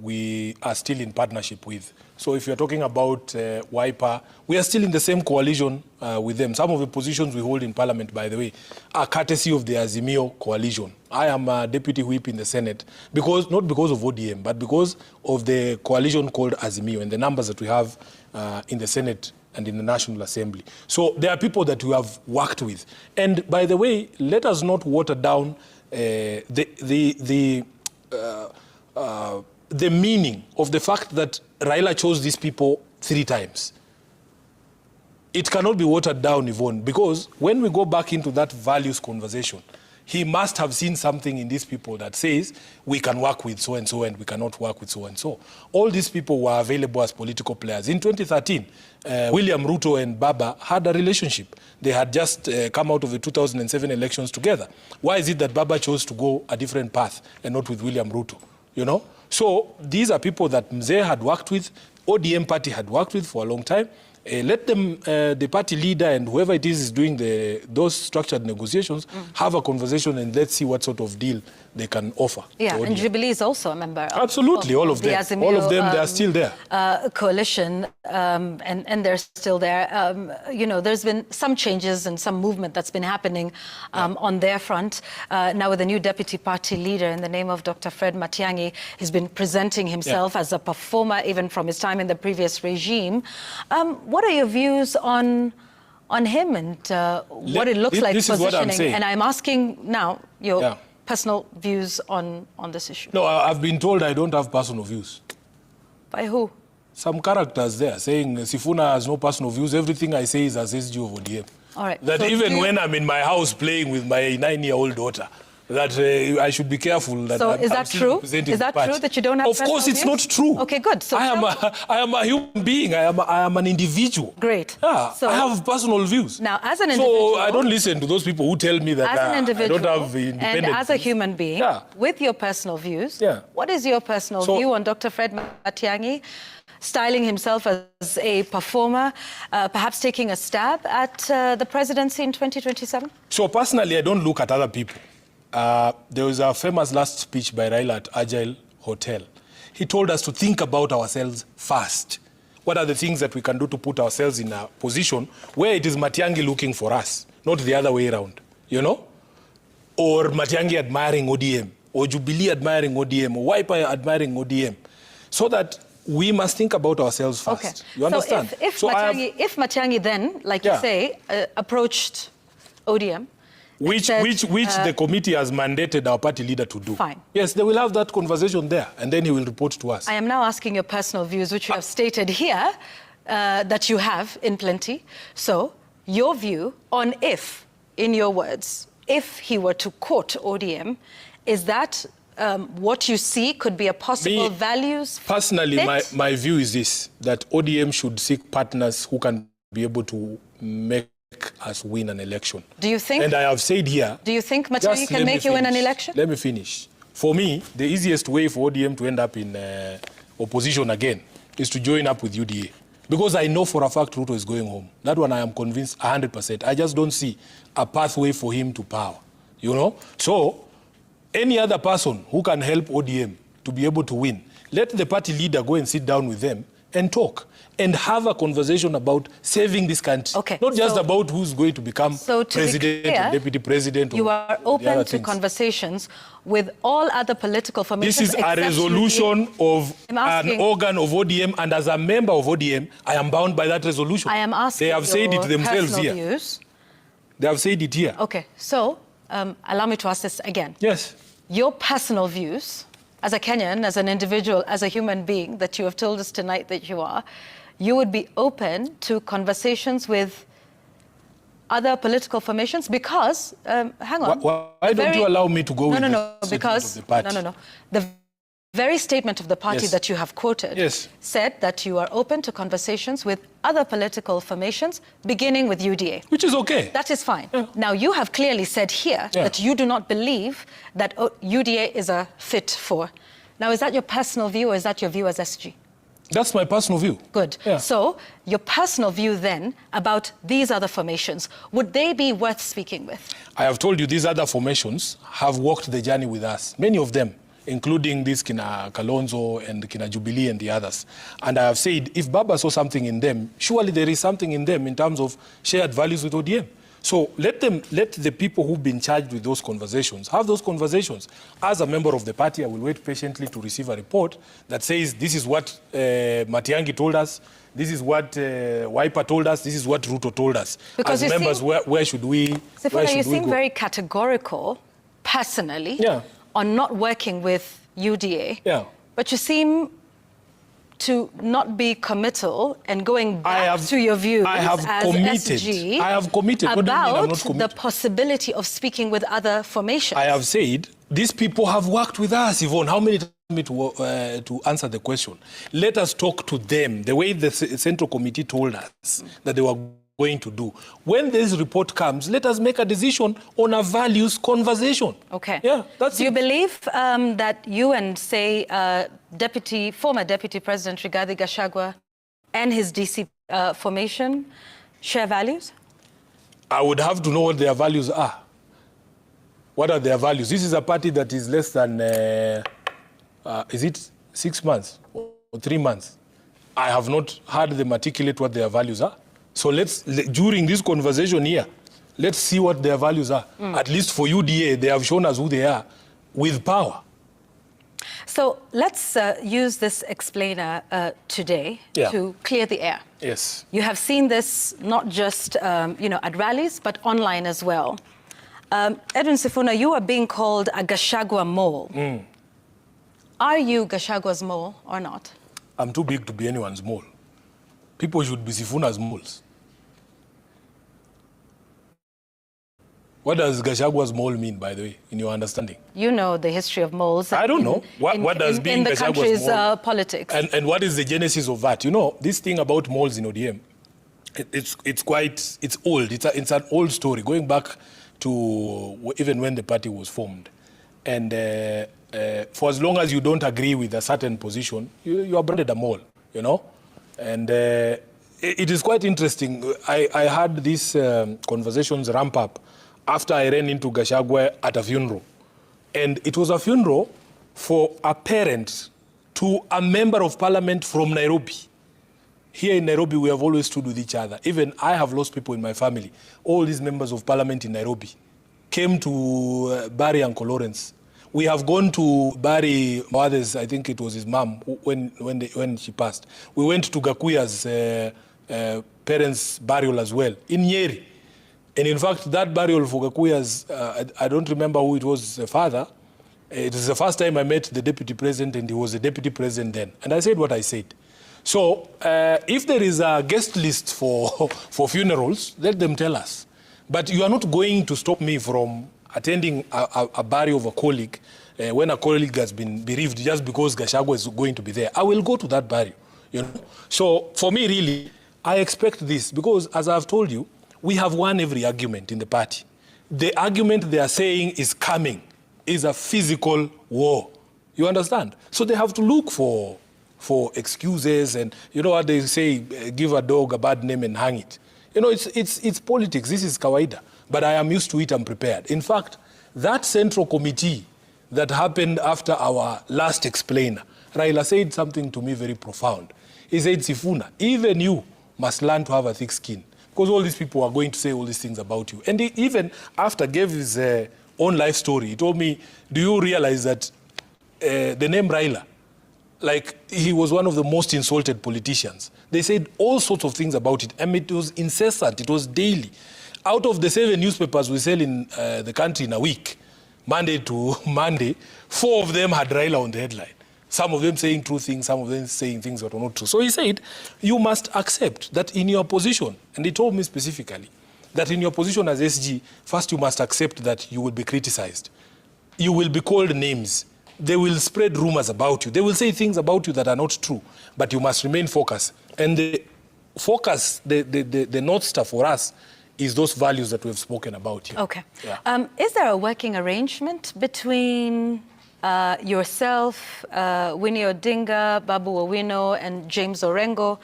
[SPEAKER 2] we are still in partnership with. So if you're talking about Wiper, we are still in the same coalition with them. Some of the positions we hold in Parliament, by the way, are courtesy of the Azimio coalition. I am a deputy whip in the Senate, not because of ODM, but because of the coalition called Azimio and the numbers that we have in the Senate and in the National Assembly. So there are people that we have worked with. And by the way, let us not water down the meaning of the fact that Raila chose these people 3 times. It cannot be watered down, Yvonne, because when we go back into that values conversation, he must have seen something in these people that says we can work with so-and-so and we cannot work with so-and-so. All these people were available as political players. In 2013, William Ruto and Baba had a relationship. They had just come out of the 2007 elections together. Why is it that Baba chose to go a different path and not with William Ruto? You know? So these are people that Mzee had worked with, ODM party had worked with for a long time. Let them, the party leader and whoever it is doing those structured negotiations, have a conversation and let's see what sort of deal they can offer.
[SPEAKER 1] Yeah, and Jubilee is also a member.
[SPEAKER 2] Absolutely, all of them.
[SPEAKER 1] Azimio,
[SPEAKER 2] all of them, they are still there.
[SPEAKER 1] Coalition, and they're still there. You know, there's been some changes and some movement that's been happening on their front. Now with the new deputy party leader in the name of Dr. Fred Matiang'i, he's been presenting himself as a performer even from his time in the previous regime. What are your views on him and what it looks like positioning?
[SPEAKER 2] What I'm saying.
[SPEAKER 1] And I'm asking now your personal views on this issue.
[SPEAKER 2] No, I've been told I don't have personal views.
[SPEAKER 1] By who?
[SPEAKER 2] Some characters there saying Sifuna has no personal views. Everything I say is as SG of ODM.
[SPEAKER 1] All right.
[SPEAKER 2] That so even when I'm in my house playing with my 9-year-old daughter, that I should be careful. That
[SPEAKER 1] so
[SPEAKER 2] I'm,
[SPEAKER 1] is that true? Is that true that you don't have?
[SPEAKER 2] Of course, it's not true.
[SPEAKER 1] Okay, good. So
[SPEAKER 2] I am a human being. I am an individual.
[SPEAKER 1] Great.
[SPEAKER 2] Yeah, so I have personal views.
[SPEAKER 1] Now, as an individual,
[SPEAKER 2] so I don't listen to those people who tell me that
[SPEAKER 1] as an individual,
[SPEAKER 2] I don't have independent
[SPEAKER 1] and as a human being, with your personal views, what is your personal view on Dr. Fred Matiang'i styling himself as a performer, perhaps taking a stab at the presidency in 2027?
[SPEAKER 2] So personally, I don't look at other people. There was a famous last speech by Raila at Agile Hotel. He told us to think about ourselves first. What are the things that we can do to put ourselves in a position where it is Matiang'i looking for us, not the other way around, you know? Or Matiang'i admiring ODM, or Jubilee admiring ODM, or Wiper admiring ODM, so that we must think about ourselves first.
[SPEAKER 1] Okay.
[SPEAKER 2] You understand?
[SPEAKER 1] So if Matiang'i then, like you say, approached ODM,
[SPEAKER 2] which the committee has mandated our party leader to do.
[SPEAKER 1] Fine.
[SPEAKER 2] Yes, they will have that conversation there, and then he will report to us.
[SPEAKER 1] I am now asking your personal views, which you have stated here, that you have in plenty. So, your view on if, in your words, if he were to court ODM, is that what you see could be a possible values
[SPEAKER 2] personally, my view is this, that ODM should seek partners who can be able to make us win an election.
[SPEAKER 1] Do you think?
[SPEAKER 2] And I have said here...
[SPEAKER 1] Do you think Matiang'i can make you win an election?
[SPEAKER 2] Let me finish. For me, the easiest way for ODM to end up in opposition again is to join up with UDA. Because I know for a fact Ruto is going home. That one I am convinced 100%. I just don't see a pathway for him to power. You know? So, any other person who can help ODM to be able to win, let the party leader go and sit down with them and talk and have a conversation about saving this country.
[SPEAKER 1] Okay.
[SPEAKER 2] Not just about who's going to become president or deputy president.
[SPEAKER 1] You are open to conversations with all other political formations.
[SPEAKER 2] This is a resolution of an organ of ODM, and as a member of ODM, I am bound by that resolution.
[SPEAKER 1] I am asking
[SPEAKER 2] They have said it themselves here.
[SPEAKER 1] Views.
[SPEAKER 2] They have said it here.
[SPEAKER 1] Okay, so allow me to ask this again.
[SPEAKER 2] Yes.
[SPEAKER 1] your personal views, as a Kenyan, as an individual, as a human being that you have told us tonight that you are, you would be open to conversations with other political formations because, hang on.
[SPEAKER 2] Why don't you allow me to go with
[SPEAKER 1] the
[SPEAKER 2] statement of the party?
[SPEAKER 1] The very statement of the party that you have quoted said that you are open to conversations with other political formations, beginning with UDA.
[SPEAKER 2] Which is okay.
[SPEAKER 1] That is fine. Yeah. Now, you have clearly said here that you do not believe that UDA is a fit for. Now, is that your personal view or is that your view as SG?
[SPEAKER 2] That's my personal view.
[SPEAKER 1] Good. Yeah. So, your personal view then about these other formations, would they be worth speaking with?
[SPEAKER 2] I have told you these other formations have walked the journey with us, many of them, including this Kina Kalonzo and Kina Jubilee and the others. And I have said, if Baba saw something in them, surely there is something in them in terms of shared values with ODM. So let the people who've been charged with those conversations have those conversations. As a member of the party, I will wait patiently to receive a report that says this is what Matiang'i told us, this is what Wiper told us, this is what Ruto told us. Because as members, where should we
[SPEAKER 1] Sifuna, you seem very categorical, personally, on not working with UDA, but you seem to not be committal and going back to your views as SG
[SPEAKER 2] I have committed
[SPEAKER 1] about the possibility of speaking with other formations.
[SPEAKER 2] I have said, these people have worked with us, Yvonne. How many times to answer the question? Let us talk to them the way the Central Committee told us that they were going to do. When this report comes, let us make a decision on a values conversation.
[SPEAKER 1] Okay.
[SPEAKER 2] Yeah, that's
[SPEAKER 1] Do you believe that you and, say, former Deputy President Rigathi Gachagua and his DC formation share values?
[SPEAKER 2] I would have to know what their values are. What are their values? This is a party that is less than, is it 6 months or 3 months? I have not heard them articulate what their values are. So during this conversation here, let's see what their values are. At least for UDA, they have shown us who they are with power.
[SPEAKER 1] So let's use this explainer today to clear the air.
[SPEAKER 2] Yes.
[SPEAKER 1] You have seen this not just at rallies, but online as well. Edwin Sifuna, you are being called a Gachagua mole. Are you Gachagua's mole or not?
[SPEAKER 2] I'm too big to be anyone's mole. People should be Sifuna's moles. What does Gachagua's mole mean, by the way, in your understanding?
[SPEAKER 1] You know the history of moles.
[SPEAKER 2] I don't know. What does being
[SPEAKER 1] in the
[SPEAKER 2] Gachagua's
[SPEAKER 1] country's
[SPEAKER 2] mole?
[SPEAKER 1] Politics.
[SPEAKER 2] And what is the genesis of that? You know, this thing about moles in ODM, it's old. It's an old story, going back to even when the party was formed. And for as long as you don't agree with a certain position, you are branded a mole, you know? And it is quite interesting. I had these conversations ramp up after I ran into Gachagua at a funeral. And it was a funeral for a parent to a member of parliament from Nairobi. Here in Nairobi, we have always stood with each other. Even I have lost people in my family. All these members of parliament in Nairobi came to bury Uncle Lawrence. We have gone to bury Mwade's, I think it was his mom, when she passed. We went to Gakuya's parents' burial as well, in Nyeri. And in fact, that burial for Gakuya's, I don't remember who it was, the father. It was the first time I met the deputy president, and he was the deputy president then. And I said what I said. So if there is a guest list for funerals, let them tell us. But you are not going to stop me from attending a burial of a colleague when a colleague has been bereaved just because Gachagua is going to be there. I will go to that burial, you know. So for me, really, I expect this because, as I've told you, we have won every argument in the party. The argument they are saying is coming is a physical war. You understand? So they have to look for excuses, and you know what they say, give a dog a bad name and hang it. You know, it's politics. This is kawaida. But I am used to it and prepared. In fact, that central committee that happened after our last explainer, Raila said something to me very profound. He said, Sifuna, even you must learn to have a thick skin, because all these people are going to say all these things about you. And he, even after gave his own life story, he told me, do you realize that the name Raila, like, he was one of the most insulted politicians. They said all sorts of things about it. I mean, it was incessant. It was daily. Out of the 7 newspapers we sell in the country in a week, Monday to Monday, 4 of them had Raila on the headline. Some of them saying true things, some of them saying things that were not true. So he said, you must accept that in your position, and he told me specifically, that in your position as SG, first you must accept that you will be criticized. You will be called names. They will spread rumors about you. They will say things about you that are not true, but you must remain focused. And the focus, the North Star for us is those values that we've spoken about here.
[SPEAKER 1] Okay.
[SPEAKER 2] Yeah.
[SPEAKER 1] Is there a working arrangement between yourself, Winnie Odinga, Babu Owino, and James Orengo?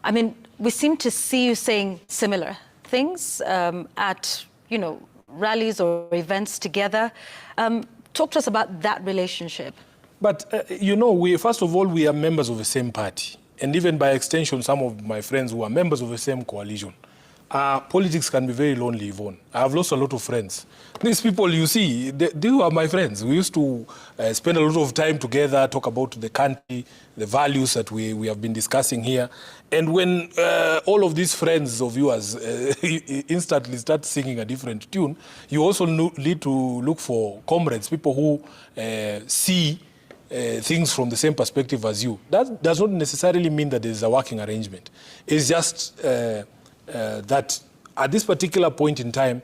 [SPEAKER 1] I mean, we seem to see you saying similar things at, rallies or events together. Talk to us about that relationship. But,
[SPEAKER 2] first of all, we are members of the same party. And even by extension, some of my friends who are members of the same coalition. Politics can be very lonely, Yvonne. I have lost a lot of friends. These people you see, they are my friends. We used to spend a lot of time together, talk about the country, the values that we have been discussing here. And when all of these friends of yours instantly start singing a different tune, you also need to look for comrades, people who see things from the same perspective as you. That does not necessarily mean that there is a working arrangement. It's just that at this particular point in time,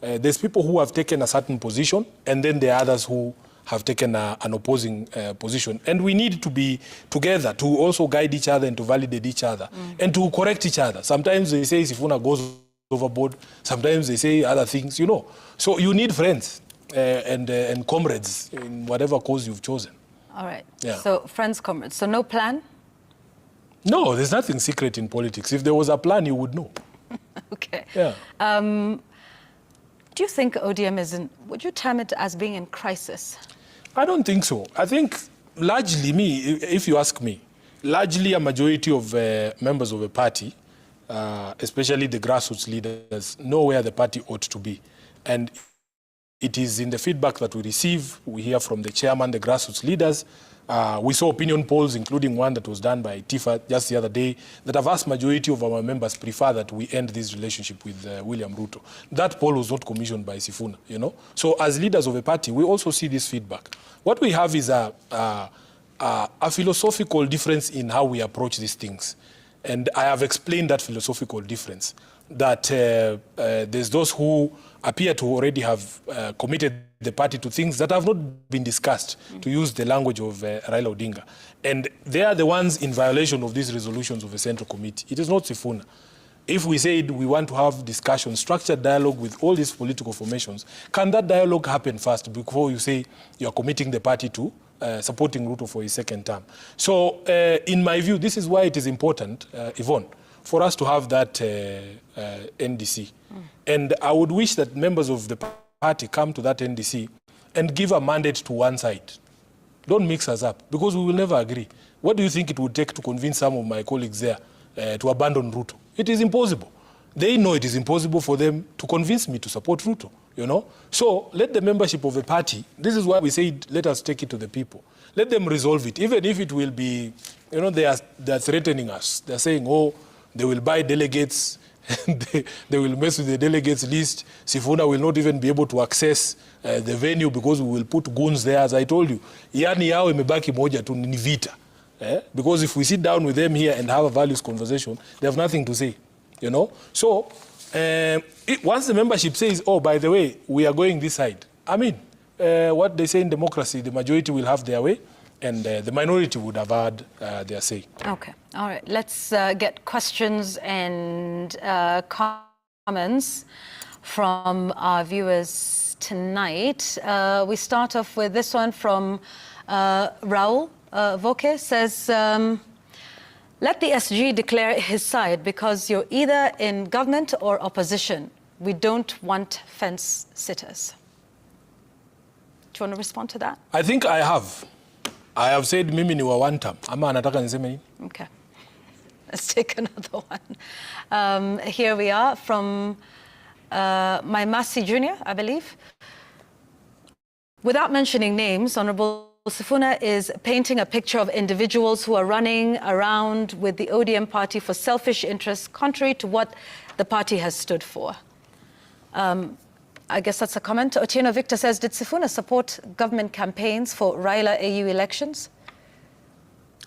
[SPEAKER 2] there's people who have taken a certain position, and then there are others who have taken an opposing position. And we need to be together to also guide each other and to validate each other and to correct each other. Sometimes they say Sifuna goes overboard. Sometimes they say other things, So you need friends and comrades in whatever cause you've chosen.
[SPEAKER 1] All right.
[SPEAKER 2] Yeah.
[SPEAKER 1] So friends, comrades. So no plan?
[SPEAKER 2] No, there's nothing secret in politics. If there was a plan, you would know.
[SPEAKER 1] Okay.
[SPEAKER 2] Yeah.
[SPEAKER 1] Do you think ODM would you term it as being in crisis?
[SPEAKER 2] I don't think so. I think largely, if you ask me, largely a majority of members of a party, especially the grassroots leaders, know where the party ought to be. And it is in the feedback that we receive, we hear from the chairman, the grassroots leaders. We saw opinion polls, including one that was done by Tifa just the other day, that a vast majority of our members prefer that we end this relationship with William Ruto. That poll was not commissioned by Sifuna, So as leaders of a party, we also see this feedback. What we have is a philosophical difference in how we approach these things. And I have explained that philosophical difference, that there's those who appear to already have committed the party to things that have not been discussed, to use the language of Raila Odinga. And they are the ones in violation of these resolutions of the Central Committee. It is not Sifuna. If we said we want to have discussion, structured dialogue with all these political formations, can that dialogue happen first before you say you are committing the party to supporting Ruto for his second term? So in my view, this is why it is important, Yvonne, for us to have that NDC. And I would wish that members of the party come to that NDC and give a mandate to one side. Don't mix us up, because we will never agree. What do you think it would take to convince some of my colleagues there to abandon Ruto? It is impossible. They know it is impossible for them to convince me to support Ruto, So let the membership of a party, this is why we say, let us take it to the people. Let them resolve it, even if it will be, they are threatening us. They're saying, they will buy delegates, they will mess with the delegates list. Sifuna will not even be able to access the venue because we will put goons there, as I told you. Yani yao imebaki moja tu ni vita. Because if we sit down with them here and have a values conversation, they have nothing to say, So once the membership says, by the way, we are going this side, what they say in democracy, the majority will have their way, and the minority would have had their say.
[SPEAKER 1] Okay, all right. Let's get questions and comments from our viewers tonight. We start off with this one from Raul Voke. Says, let the SG declare his side, because you're either in government or opposition. We don't want fence sitters. Do you want to respond to that?
[SPEAKER 2] I think I have. I have said mimi ni wa one term. Ama anataka niseme nini?
[SPEAKER 1] Okay. Let's take another one. Here we are from my Masi Jr., I believe. Without mentioning names, Honorable Sifuna is painting a picture of individuals who are running around with the ODM party for selfish interests, contrary to what the party has stood for. I guess that's a comment. Otieno Victor says, did Sifuna support government campaigns for Raila AU elections?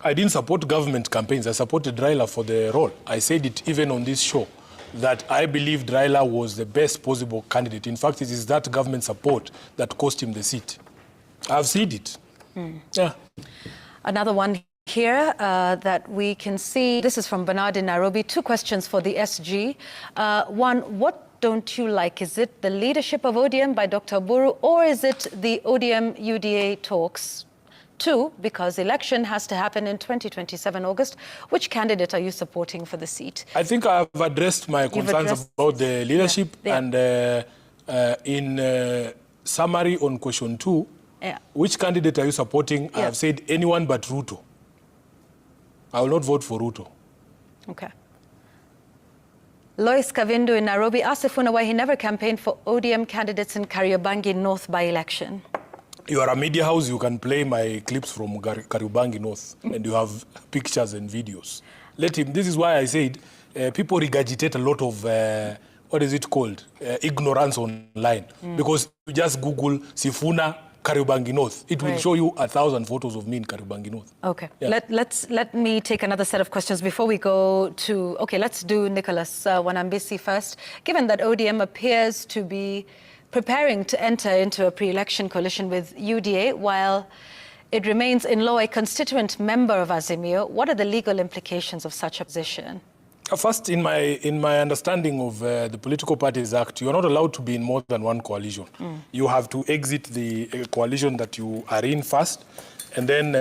[SPEAKER 2] I didn't support government campaigns. I supported Raila for the role. I said it even on this show, that I believed Raila was the best possible candidate. In fact, it is that government support that cost him the seat. I've said it. Yeah.
[SPEAKER 1] Another one here that we can see. This is from Bernard in Nairobi. 2 questions for the SG. One, what don't you like? Is it the leadership of ODM by Dr. Oburu, or is it the ODM-UDA talks? 2, because election has to happen in 2027 August. Which candidate are you supporting for the seat?
[SPEAKER 2] I think I've addressed my concerns about the leadership.
[SPEAKER 1] Yeah.
[SPEAKER 2] And in summary on question 2, which candidate are you supporting? I have said anyone but Ruto. I will not vote for Ruto.
[SPEAKER 1] Okay. Lois Kavindu in Nairobi asked Sifuna why he never campaigned for ODM candidates in Kariobangi North by-election.
[SPEAKER 2] You are a media house, you can play my clips from Kariobangi North, and you have pictures and videos. Let him. This is why I said people regurgitate a lot of, what is it called, ignorance online. Because you just Google Sifuna Kariobangi North. It will show you 1,000 photos of me in Kariobangi North.
[SPEAKER 1] Okay. Yeah. Let me take another set of questions before we go to... Okay, let's do Nicholas Wanambisi first. Given that ODM appears to be preparing to enter into a pre-election coalition with UDA, while it remains in law a constituent member of Azimio, what are the legal implications of such a position?
[SPEAKER 2] First, in my understanding of the Political Parties Act, you are not allowed to be in more than one coalition. You have to exit the coalition that you are in first, and then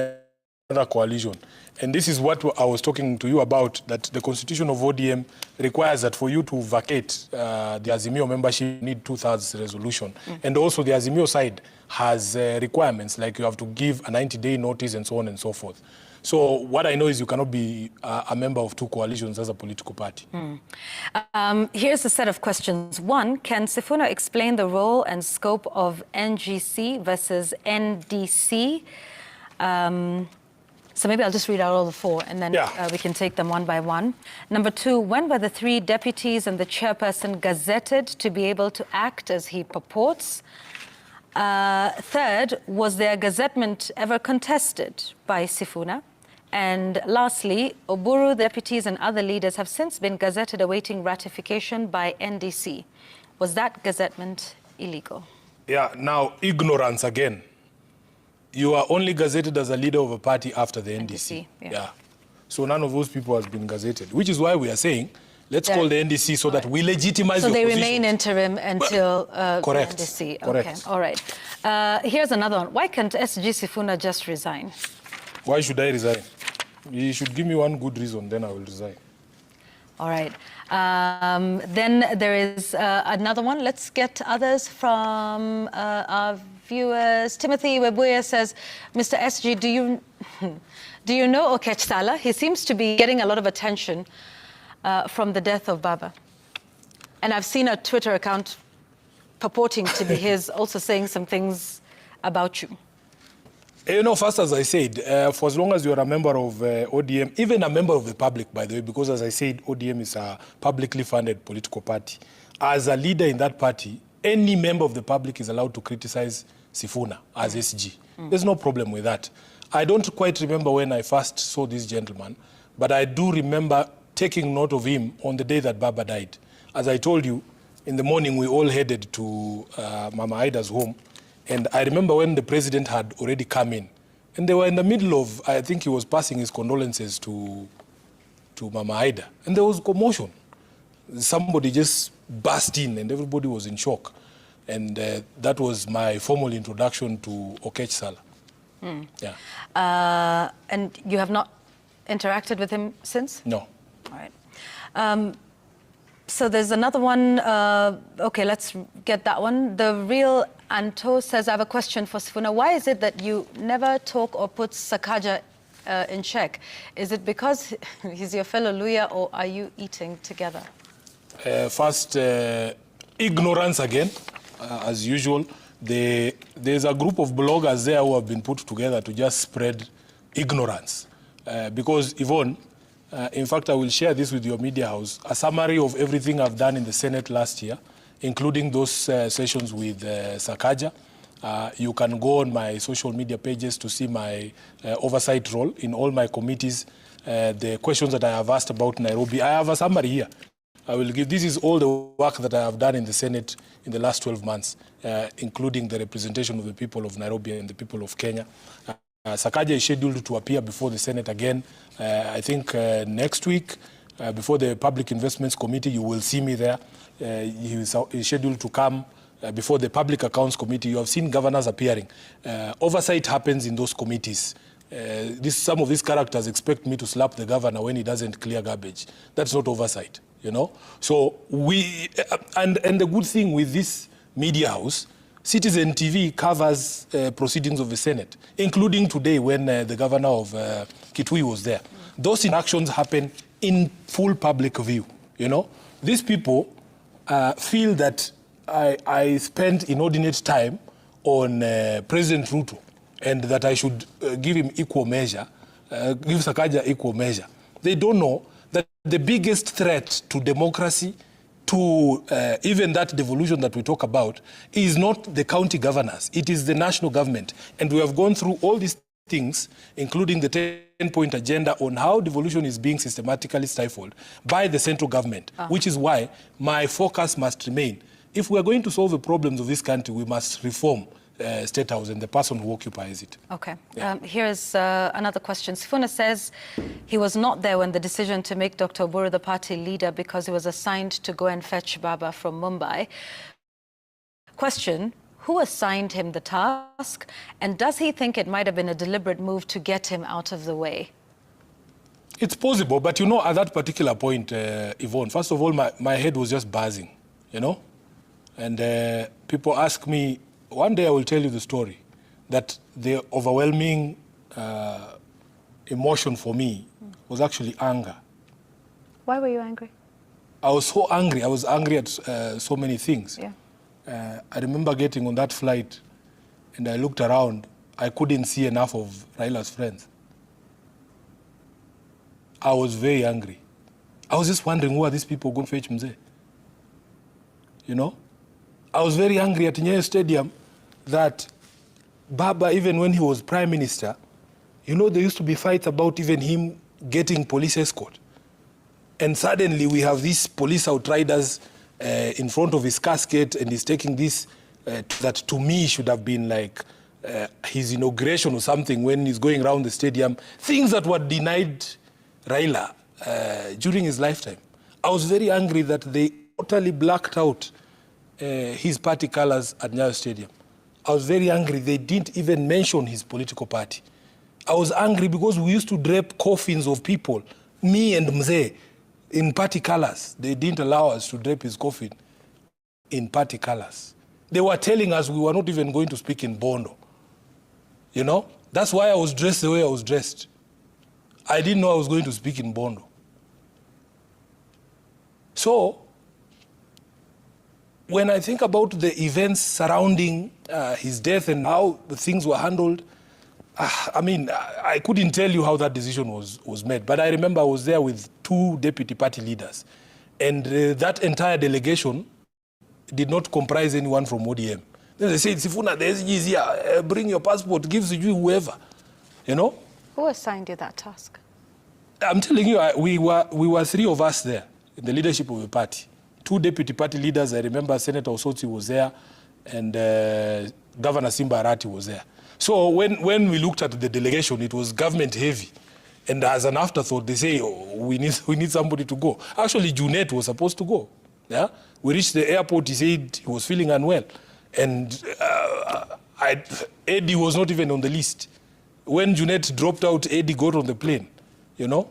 [SPEAKER 2] another coalition. And this is what I was talking to you about, that the constitution of ODM requires that for you to vacate the Azimio membership, you need 2/3 resolution. And also the Azimio side has requirements, like you have to give a 90-day notice and so on and so forth. So what I know is you cannot be a member of 2 coalitions as a political party.
[SPEAKER 1] Here's a set of questions. 1, can Sifuna explain the role and scope of NGC versus NDC? So maybe I'll just read out all the 4, and then we can take them one by one. Number 2, when were the 3 deputies and the chairperson gazetted to be able to act as he purports? 3rd, was their gazettement ever contested by Sifuna? And lastly, Oburu, deputies and other leaders have since been gazetted awaiting ratification by NDC. Was that gazettement illegal? Yeah,
[SPEAKER 2] now ignorance again. You are only gazetted as a leader of a party after the NDC. So none of those people has been gazetted, which is why we are saying, let's call the NDC so that we legitimize your position.
[SPEAKER 1] So they remain interim until the NDC.
[SPEAKER 2] Correct.
[SPEAKER 1] Okay, all right. Here's another one. Why can't SG Sifuna just resign?
[SPEAKER 2] Why should I resign? You should give me one good reason, then I will resign.
[SPEAKER 1] All right. Then there is another one. Let's get others from our viewers. Timothy Webuya says, Mr. SG, do you know Okech Sala? He seems to be getting a lot of attention from the death of Baba. And I've seen a Twitter account purporting to be his, also saying some things about you.
[SPEAKER 2] You know, first, as I said, for as long as you're a member of ODM, even a member of the public, by the way, because as I said, ODM is a publicly funded political party. As a leader in that party, any member of the public is allowed to criticize Sifuna as SG. There's no problem with that. I don't quite remember when I first saw this gentleman, but I do remember taking note of him on the day that Baba died. As I told you, in the morning we all headed to Mama Aida's home, and I remember when the president had already come in, and they were in the middle of, I think he was passing his condolences to Mama Aida, and there was commotion. Somebody just burst in, and everybody was in shock. And that was my formal introduction to Okech Sala.
[SPEAKER 1] And you have not interacted with him since?
[SPEAKER 2] No.
[SPEAKER 1] All right. So there's another one. Okay, let's get that one. The real Anto says, I have a question for Sifuna. Why is it that you never talk or put Sakaja in check? Is it because he's your fellow Luya, or are you eating together?
[SPEAKER 2] First, ignorance again, as usual. There's a group of bloggers there who have been put together to just spread ignorance. Because, Yvonne, in fact, I will share this with your media house, a summary of everything I've done in the Senate last year, including those sessions with Sakaja. You can go on my social media pages to see my oversight role in all my committees. The questions that I have asked about Nairobi, I have a summary here. I will give, this is all the work that I have done in the Senate in the last 12 months, including the representation of the people of Nairobi and the people of Kenya. Sakaja is scheduled to appear before the Senate again, I think next week, before the Public Investments Committee. You will see me there. He is scheduled to come before the Public Accounts Committee. You have seen governors appearing. Oversight happens in those committees. Some of these characters expect me to slap the governor when he doesn't clear garbage. That's not oversight, you know. So we, and the good thing with this media house, Citizen TV covers proceedings of the Senate, including today when the governor of Kitui was there. Those interactions happen in full public view, you know. These people feel that I spent inordinate time on President Ruto, and that I should give him equal measure, give Sakaja equal measure. They don't know that the biggest threat to democracy, to even that devolution that we talk about, is not the county governors, it is the national government. And we have gone through all these things, including the 10-point agenda on how devolution is being systematically stifled by the central government, which is why my focus must remain. If we are going to solve the problems of this country, we must reform State House and the person who occupies it.
[SPEAKER 1] Okay. Yeah. Here's another question. Sifuna says he was not there when the decision to make Dr. Oburu the party leader because he was assigned to go and fetch Baba from Mumbai. Question, who assigned him the task? And does he think it might have been a deliberate move to get him out of the way?
[SPEAKER 2] It's possible, but you know, at that particular point, Yvonne, first of all, my head was just buzzing, you know? And people ask me, one day I will tell you the story, that the overwhelming emotion for me was actually anger.
[SPEAKER 1] Why were you angry?
[SPEAKER 2] I was so angry. I was angry at so many things.
[SPEAKER 1] Yeah.
[SPEAKER 2] I remember getting on that flight and I looked around. I couldn't see enough of Raila's friends. I was very angry. I was just wondering, who are these people going to fetch Mzee? You know? I was very angry at Nyayo Stadium that Baba, even when he was prime minister, you know, there used to be fights about even him getting police escort. And suddenly we have these police outriders in front of his casket, and he's taking this that to me should have been like his inauguration or something when he's going around the stadium. Things that were denied Raila during his lifetime. I was very angry that they totally blacked out his party colors at Nyayo Stadium. I was very angry they didn't even mention his political party. I was angry because we used to drape coffins of people, me and Mzee, in party colors. They didn't allow us to drape his coffin in party colors. They were telling us we were not even going to speak in Bondo. You know? That's why I was dressed the way I was dressed. I didn't know I was going to speak in Bondo. So, when I think about the events surrounding his death and how the things were handled, I mean, I couldn't tell you how that decision was made. But I remember I was there with 2 deputy party leaders. And that entire delegation did not comprise anyone from ODM. Then they said, Sifuna, the SG is here. Bring your passport, give you whoever. You know?
[SPEAKER 1] Who assigned you that task?
[SPEAKER 2] I'm telling you, we were 3 of us there in the leadership of the party. 2 deputy party leaders. I remember Senator Osotsi was there, and Governor Simba Arati was there. So when we looked at the delegation, it was government heavy. And as an afterthought, they say, oh, we need somebody to go. Actually, Junet was supposed to go. Yeah? We reached the airport, he said he was feeling unwell. And Eddie was not even on the list. When Junet dropped out, Eddie got on the plane, you know?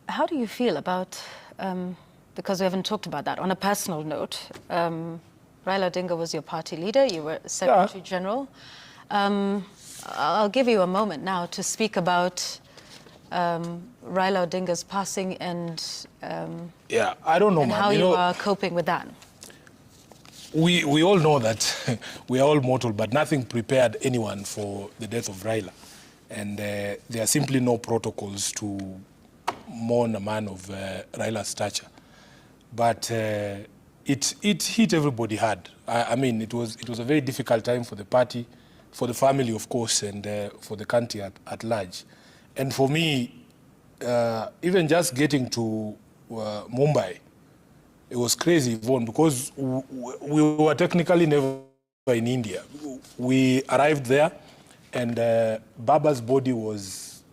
[SPEAKER 1] How do you feel about, because we haven't talked about that, on a personal note, Raila Odinga was your party leader, you were Secretary General. I'll give you a moment now to speak about Raila Odinga's passing and
[SPEAKER 2] I don't know,
[SPEAKER 1] and
[SPEAKER 2] man.
[SPEAKER 1] how you are coping with that.
[SPEAKER 2] We all know that we are all mortal, but nothing prepared anyone for the death of Raila. And there are simply no protocols to mourn a man of Raila's stature. But it hit everybody hard. I mean, it was a very difficult time for the party, for the family, of course, and for the country at large. And for me, even just getting to Mumbai, it was crazy, Yvonne, because we were technically never in India. We arrived there, and Baba's body was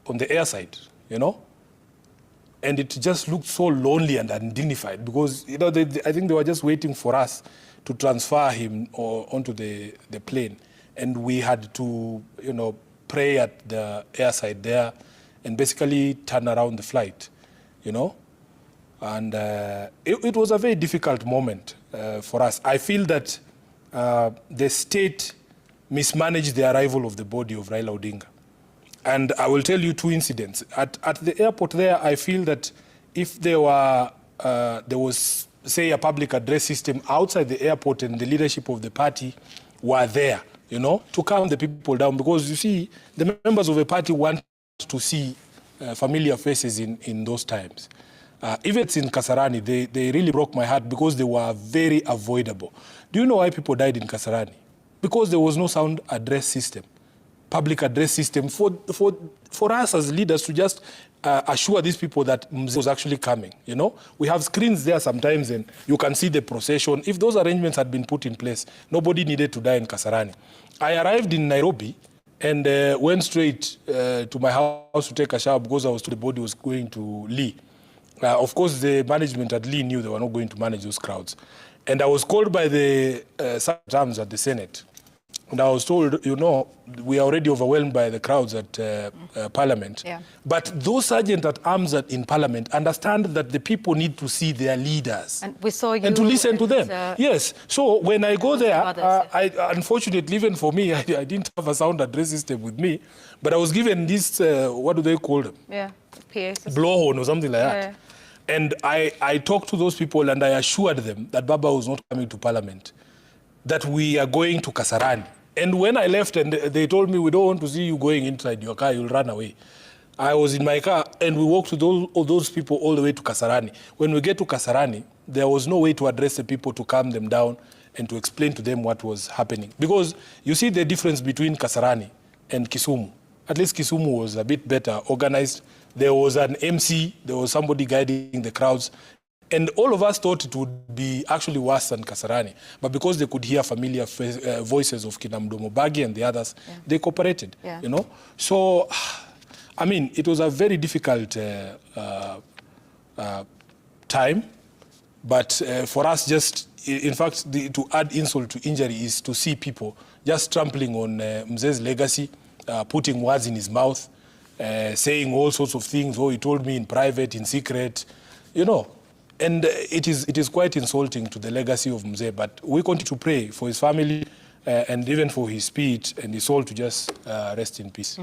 [SPEAKER 2] on the airside, you know? And it just looked so lonely and undignified because, you know, I think they were just waiting for us to transfer him onto the plane. And we had to, you know, pray at the airside there and basically turn around the flight, you know? And it was a very difficult moment for us. I feel that the state mismanaged the arrival of the body of Raila Odinga. And I will tell you two incidents. At the airport there, I feel that if there was, say, a public address system outside the airport and the leadership of the party were there, you know, to calm the people down. Because, you see, the members of the party want to see familiar faces in those times. Even in Kasarani, they really broke my heart because they were very avoidable. Do you know why people died in Kasarani? Because there was no sound address system, public address system for us as leaders to just assure these people that Mzee was actually coming, you know? We have screens there sometimes and you can see the procession. If those arrangements had been put in place, nobody needed to die in Kasarani. I arrived in Nairobi and went straight to my house to take a shower because I was told the body was going to Lee. Of course, the management at Lee knew they were not going to manage those crowds. And I was called by the arms at the Senate. And I was told, you know, we are already overwhelmed by the crowds at Parliament. Yeah. But those sergeant at arms in Parliament understand that the people need to see their leaders. And we saw you. And to listen to them. Yes. So when I go there, unfortunately, even for me, I didn't have a sound address system with me. But I was given this, what do they call them? Yeah, PA system. Blowhorn or something like that. And I talked to those people and I assured them that Baba was not coming to Parliament, that we are going to Kasarani. And when I left and they told me, we don't want to see you going inside your car, you'll run away. I was in my car and we walked with all those people all the way to Kasarani. When we get to Kasarani, there was no way to address the people, to calm them down and to explain to them what was happening. Because you see the difference between Kasarani and Kisumu. At least Kisumu was a bit better organized. There was an MC, there was somebody guiding the crowds. And all of us thought it would be actually worse than Kasarani. But because they could hear familiar voices of Kinamdomo Bagi and the others, they cooperated, you know. So, I mean, it was a very difficult time. But for us just, in fact, to add insult to injury is to see people just trampling on Mzee's legacy, putting words in his mouth, saying all sorts of things. Oh, he told me in private, in secret, you know. And it is quite insulting to the legacy of Mzee. But we continue to pray for his family and even for his spirit and his soul to just rest in peace.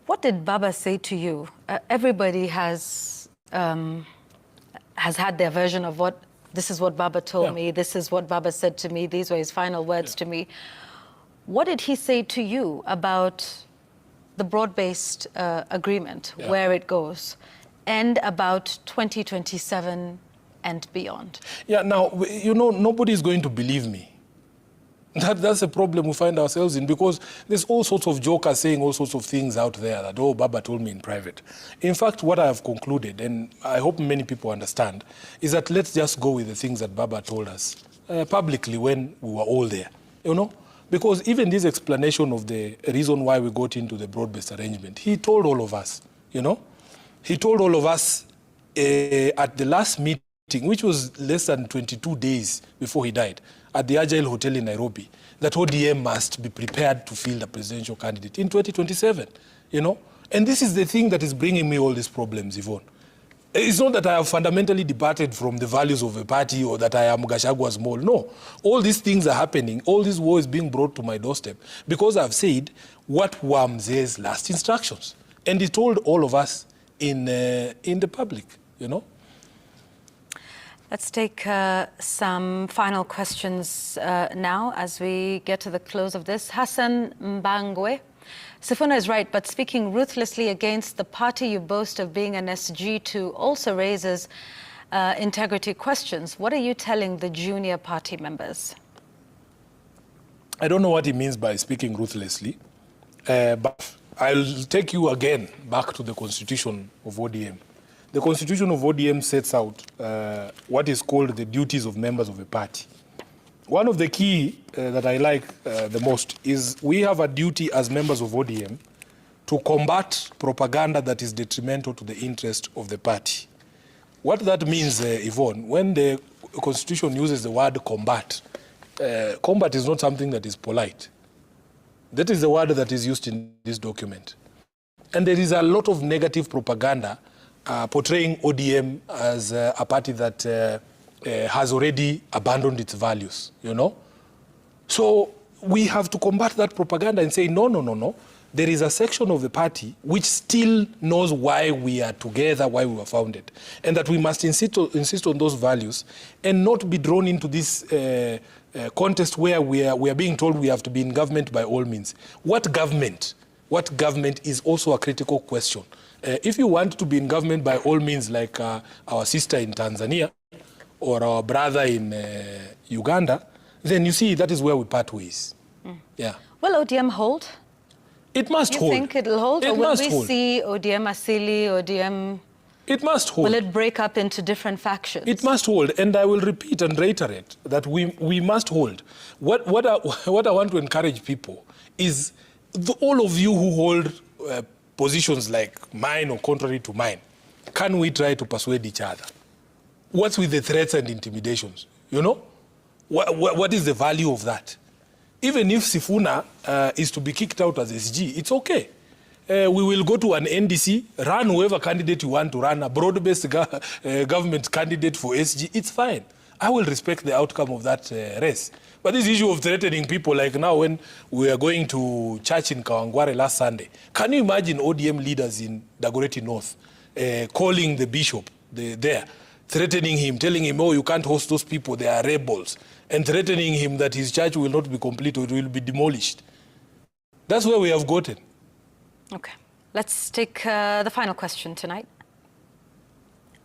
[SPEAKER 1] What did Baba say to you? Everybody has had their version of what, this is what Baba told me, this is what Baba said to me, these were his final words to me. What did he say to you about the broad-based agreement, where it goes, and about 2027 and beyond? Yeah, now, you know, nobody's going to believe me. That's a problem we find ourselves in, because there's all sorts of jokers saying all sorts of things out there that, oh, Baba told me in private. In fact, what I have concluded, and I hope many people understand, is that let's just go with the things that Baba told us publicly when we were all there, you know? Because even this explanation of the reason why we got into the broad-based arrangement, he told all of us, you know? He told all of us at the last meeting, which was less than 22 days before he died, at the Agile Hotel in Nairobi, that ODM must be prepared to field a presidential candidate in 2027, you know? And this is the thing that is bringing me all these problems, Yvonne. It's not that I have fundamentally departed from the values of a party or that I am Gachagwa's mole. No. All these things are happening. All this war is being brought to my doorstep because I've said what were Mzee's last instructions. And he told all of us in the public, you know. Let's take some final questions now as we get to the close of this. Hassan Mbangwe Sifuna is right, but speaking ruthlessly against the party you boast of being an SG to also raises integrity questions. What are you telling the junior party members?
[SPEAKER 2] I don't know what he means by speaking ruthlessly, but I'll take you again back to the constitution of ODM. The constitution of ODM sets out what is called the duties of members of a party. One of the key that I like the most is we have a duty as members of ODM to combat propaganda that is detrimental to the interest of the party. What that means, Yvonne, when the constitution uses the word combat, combat is not something that is polite. That is the word that is used in this document. And there is a lot of negative propaganda portraying ODM as a party that has already abandoned its values, you know? So we have to combat that propaganda and say, no, no, no, no. There is a section of the party which still knows why we are together, why we were founded, and that we must insist on those values and not be drawn into this contest where we are being told we have to be in government by all means. What government? What government is also a critical question. If you want to be in government by all means, like our sister in Tanzania or our brother in Uganda, then you see that is where we part ways. Yeah.
[SPEAKER 1] Will ODM hold?
[SPEAKER 2] It must hold.
[SPEAKER 1] You think it'll hold?
[SPEAKER 2] It
[SPEAKER 1] or will
[SPEAKER 2] must
[SPEAKER 1] we
[SPEAKER 2] hold.
[SPEAKER 1] see ODM Asili, ODM...
[SPEAKER 2] It must hold.
[SPEAKER 1] Will it break up into different factions?
[SPEAKER 2] It must hold, and I will repeat and reiterate that we must hold. What I want to encourage people is all of you who hold positions like mine or contrary to mine, can we try to persuade each other? What's with the threats and intimidations? You know? What is the value of that? Even if Sifuna is to be kicked out as SG, it's okay. We will go to an NDC, run whoever candidate you want to run, a broad-based government candidate for SG, it's fine. I will respect the outcome of that race. But this issue of threatening people, like now when we are going to church in Kawangware last Sunday, can you imagine ODM leaders in Dagoretti North calling the bishop there, threatening him, telling him, oh, you can't host those people, they are rebels, and threatening him that his church will not be complete or it will be demolished? That's where we have gotten.
[SPEAKER 1] Okay, let's take the final question tonight.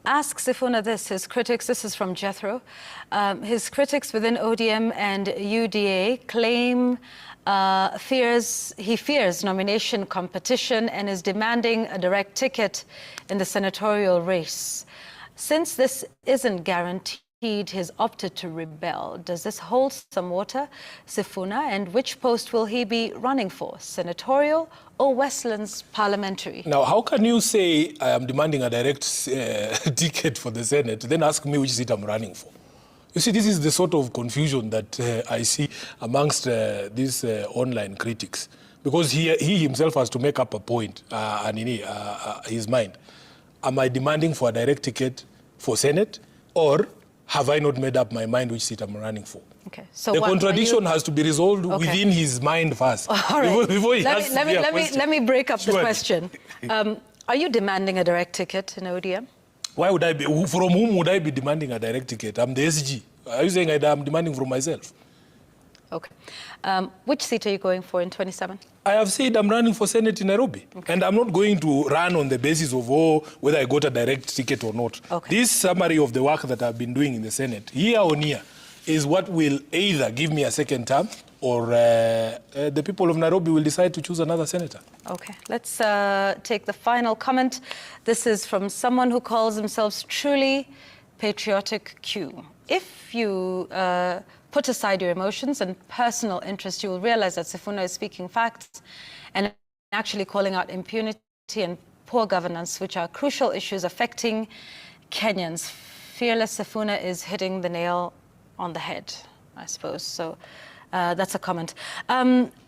[SPEAKER 1] Ask Sifuna this, his critics, this is from Jethro, his critics within ODM and UDA claim he fears nomination competition and is demanding a direct ticket in the senatorial race. Since this isn't guaranteed, he's opted to rebel. Does this hold some water, Sifuna? And which post will he be running for, senatorial or Westlands parliamentary? Now,
[SPEAKER 2] how can you say I am demanding a direct ticket for the Senate, then ask me which seat I'm running for? You see, this is the sort of confusion that I see amongst these online critics, because he himself has to make up a point and in his mind. Am I demanding for a direct ticket for Senate, or have I not made up my mind which seat I'm running for?
[SPEAKER 1] Okay. So
[SPEAKER 2] the contradiction has to be resolved within his mind first.
[SPEAKER 1] All right.
[SPEAKER 2] Before he
[SPEAKER 1] let me break up the question. Are you demanding a direct ticket in ODM?
[SPEAKER 2] Why would I be? From whom would I be demanding a direct ticket? I'm the SG. Are you saying I'm demanding from myself?
[SPEAKER 1] Okay. Which seat are you going for in 27?
[SPEAKER 2] I have said I'm running for Senate in Nairobi. Okay. And I'm not going to run on the basis of whether I got a direct ticket or not. Okay. This summary of the work that I've been doing in the Senate, year on year, is what will either give me a second term or the people of Nairobi will decide to choose another senator. Okay.
[SPEAKER 1] Let's take the final comment. This is from someone who calls themselves truly patriotic Q. If you put aside your emotions and personal interest, you will realize that Sifuna is speaking facts and actually calling out impunity and poor governance, which are crucial issues affecting Kenyans. Fearless Sifuna is hitting the nail on the head, I suppose. So that's a comment.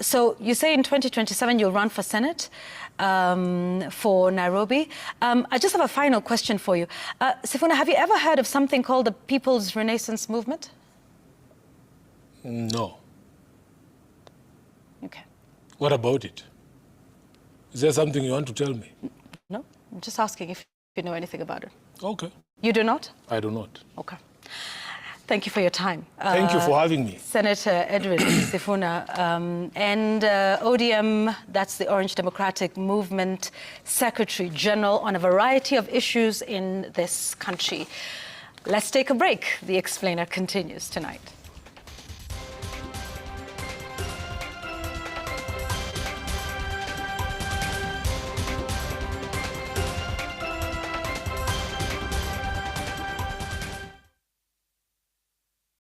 [SPEAKER 1] So you say in 2027 you'll run for Senate for Nairobi. I just have a final question for you. Sifuna, have you ever heard of something called the People's Renaissance Movement?
[SPEAKER 2] No.
[SPEAKER 1] Okay.
[SPEAKER 2] What about it? Is there something you want to tell me?
[SPEAKER 1] No, I'm just asking if you know anything about it.
[SPEAKER 2] Okay.
[SPEAKER 1] You do not?
[SPEAKER 2] I do not.
[SPEAKER 1] Okay. Thank you for your time.
[SPEAKER 2] Thank you for having me.
[SPEAKER 1] Senator Edwin Sifuna. And ODM, that's the Orange Democratic Movement Secretary General on a variety of issues in this country. Let's take a break. The Explainer continues tonight.